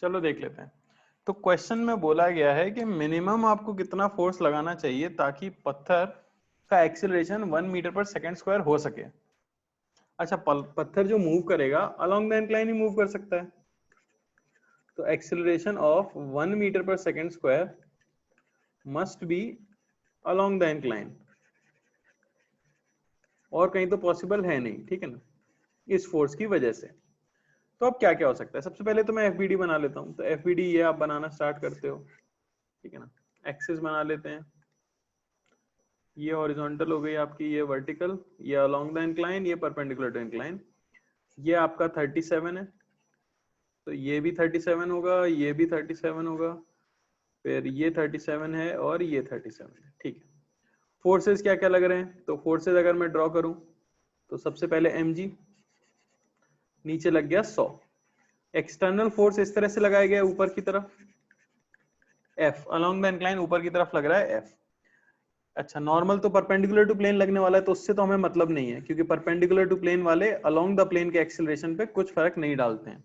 चलो देख लेते हैं। तो क्वेश्चन में बोला गया है कि मिनिमम आपको कितना फोर्स लगाना चाहिए ताकि पत्थर का एक्सीलरेशन 1 मीटर पर सेकंड स्क्वायर हो सके। अच्छा, पत्थर जो मूव करेगा along the incline he move कर सकता है, तो एक्सीलरेशन ऑफ 1 मीटर पर second square must be along the incline, और कहीं तो पॉसिबल है नहीं, ठीक है ना, इस फोर्स की वजह से। तो अब क्या क्या हो सकता है? सबसे पहले तो मैं एफबीडी बना लेता हूं। तो एफबीडी ये आप बनाना स्टार्ट करते हो, ठीक है ना। एक्सिस बना लेते हैं, ये हॉरिजॉन्टल हो गई आपकी, ये वर्टिकल, ये अलोंग द इंक्लाइन, ये परपेंडिकुलर टू इंक्लाइन। ये आपका 37 है, तो ये भी 37 होगा, ये भी 37 होगा, फिर ये 37 है और ये 37 है, ठीक है। फोर्सेस क्या क्या लग रहे हैं? तो फोर्सेस अगर मैं ड्रॉ करूं तो सबसे पहले mg, नीचे लग गया 100। एक्सटर्नल फोर्स इस तरह से लगाया गया ऊपर की तरफ, F अलोंग द इंक्लाइन ऊपर की तरफ लग रहा है F। अच्छा, नॉर्मल तो परपेंडिकुलर टू प्लेन लगने वाला है, तो उससे तो हमें मतलब नहीं है, क्योंकि परपेंडिकुलर टू प्लेन वाले अलोंग द प्लेन के एक्सीलरेशन पे कुछ फर्क नहीं डालते हैं।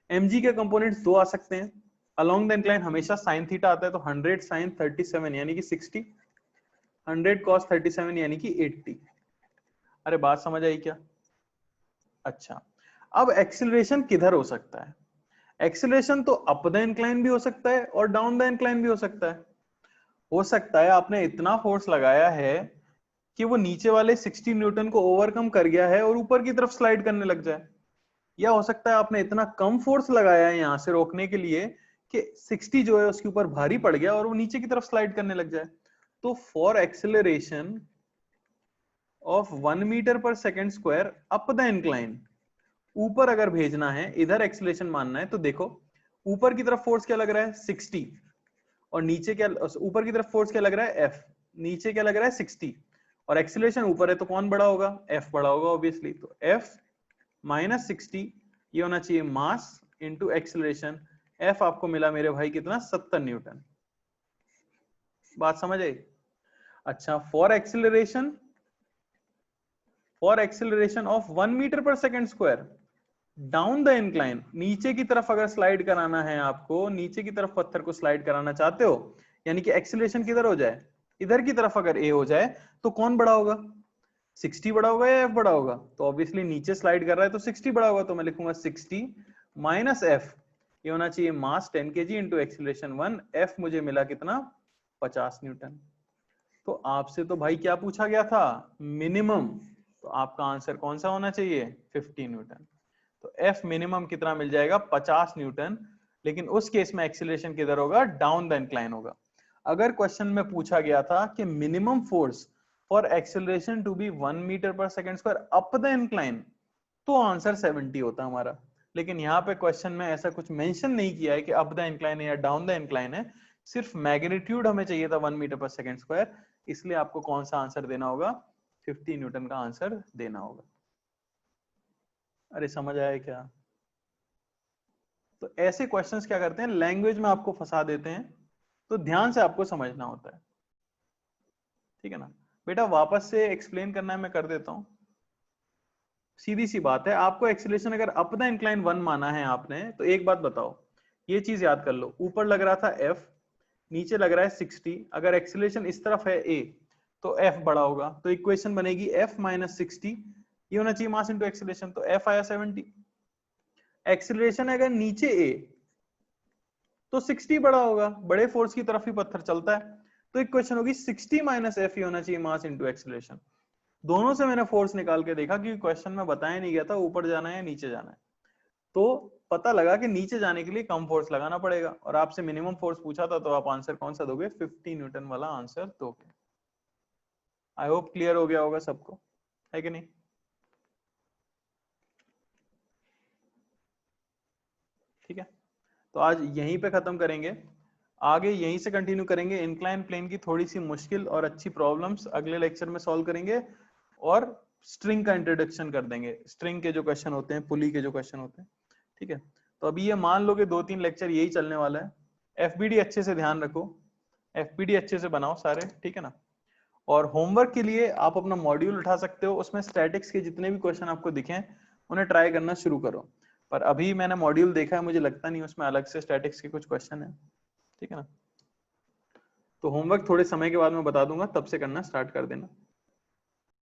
mg के कंपोनेंट्स दो आ सकते हैं। अलोंग द इंक्लाइन हमेशा sin थीटा आता है, तो 100 sin 37 यानी कि 60, 100 cos 37 यानी कि 80। अरे बात समझ आई क्या? अच्छा, अब एक्सीलरेशन किधर हो सकता है? एक्सीलरेशन तो अप द इंक्लाइन भी हो सकता है और डाउन द इंक्लाइन भी हो सकता है। हो सकता है आपने इतना फोर्स लगाया है कि वो नीचे वाले 60 न्यूटन को ओवरकम कर गया है और ऊपर की तरफ स्लाइड करने लग जाए। या हो सकता है आपने इतना कम फोर्स लगाया है यहां से रोकने के लिए कि 60 जो है उसके ऊपर भारी पड़ गया और वो नीचे की तरफ स्लाइड करने लग जाए। तो फॉर एक्सीलरेशन ऑफ 1 मीटर पर second square up the incline, ऊपर अगर भेजना है, इधर एक्सीलरेशन मानना है, तो देखो ऊपर की तरफ फोर्स क्या लग रहा है 60, और नीचे क्या, ऊपर की तरफ फोर्स क्या लग रहा है F, नीचे क्या लग रहा है 60, और एक्सीलरेशन ऊपर है तो कौन बड़ा होगा? F बड़ा होगा ऑब्वियसली। तो F माइनस 60 ये होना चाहिए मास इंटू एक्सीलरेशन। F आपको मिला मेरे भाई कितना? 70 न्यूटन। बात समझ आई? अच्छा, फॉर एक्सीलरेशन ऑफ 1 मीटर पर second square down the incline, नीचे की तरफ अगर स्लाइड कराना है आपको, नीचे की तरफ पत्थर को स्लाइड कराना चाहते हो, यानी कि एक्सीलरेशन किधर हो जाए? इधर की तरफ अगर A हो जाए, तो कौन बड़ा होगा? 60 बड़ा होगा या F बड़ा होगा? तो ऑब्वियसली नीचे स्लाइड कर रहा है तो 60 बड़ा होगा, तो मैं लिखूंगा 60 माइनस F, ये होना चाहिए मास 10 kg इंटू एक्सीलरेशन 1। F मुझे मिला कितना? 50 न्यूटन। तो आपसे तो भाई क्या पूछा गया था? मिनिमम। तो आपका आंसर कौन सा होना चाहिए? 50 न्यूटन। तो F मिनिमम कितना मिल जाएगा? 50 न्यूटन। लेकिन उस केस में एक्सीलरेशन किधर होगा? डाउन द इंक्लाइन होगा। अगर क्वेश्चन में पूछा गया था कि minimum force for acceleration to be 1 metre पर second square up the incline, तो आंसर 70 होता हमारा। लेकिन यहाँ पे क्वेश्चन में ऐसा कुछ मेंशन नहीं किया है कि अप द इंक्लाइन है या डाउन द इंक्लाइन है, सिर्फ मैग्नीट्यूड हमें चाहिए था 1 मीटर पर सेकंड स्क्वायर, इसलिए आपको कौन सा आंसर देना होगा? 50 न्यूटन का आंसर देना होगा। अरे समझ आया क्या? तो ऐसे क्वेश्चंस क्या करते हैं, लैंग्वेज में आपको फंसा देते हैं, तो ध्यान से आपको समझना होता है, ठीक है ना। बेटा वापस से एक्सप्लेन करना है, मैं कर देता हूं। सीधी सी बात है, आपको एक्सीलरेशन अगर अप द इंक्लाइन 1 माना है आपने, तो एक बात बताओ, ये चीज याद कर लो, ऊपर लग रहा था F, नीचे लग रहा है 60, अगर एक्सीलरेशन इस तरफ है A, तो F बड़ा होगा, तो इक्वेशन बनेगी F माइनस 60, ये होना चाहिए मास इंटू एक्सीलरेशन, तो F आया 70। एक्सीलरेशन अगर नीचे A, तो 60 बड़ा होगा, बड़े फोर्स की तरफ ही पत्थर चलता है, तो इक्वेशन होगी 60 माइनस F, ये होना चाहिए मास इंटू एक्सीलरेशन। दोनों से मैंने फोर्स निकाल के देखा, क्योंकि क्वेश्चन में बताया नहीं गया था ऊपर जाना है या नीचे जाना है, तो पता लगा कि नीचे जाने के लिए कम फोर्स लगाना पड़ेगा, और आपसे मिनिमम फोर्स पूछा था, तो आप आंसर कौन सा दोगे? 50 न्यूटन वाला आंसर दोगे। आई होप क्लियर हो गया होगा सबको, है कि नहीं? ठीक है, तो आज यहीं पे खत्म करेंगे, आगे यहीं से कंटिन्यू करेंगे। इंक्लाइन प्लेन की थोड़ी सी मुश्किल और अच्छी प्रॉब्लम्स अगले लेक्चर में सॉल्व करेंगे, और स्ट्रिंग का इंट्रोडक्शन कर देंगे, स्ट्रिंग के जो क्वेश्चन होते हैं, पुली के जो क्वेश्चन होते हैं, ठीक है। तो अभी ये मान लो कि 2-3 लेक्चर यही चलने वाला है। एफबीडी अच्छे से ध्यान रखो, एफबीडी अच्छे से बनाओ सारे, ठीक है ना। और होमवर्क के लिए आप अपना मॉड्यूल उठा सकते हो, उसमें स्टैटिक्स के जितने भी क्वेश्चन आपको दिखें उन्हें ट्राई करना शुरू करो। पर अभी मैंने मॉड्यूल देखा है, मुझे लगता नहीं उसमें अलग से स्टैटिक्स के कुछ क्वेश्चन है, ठीक है ना। तो होमवर्क थोड़े समय के बाद मैं बता दूंगा, तब से करना स्टार्ट कर देना।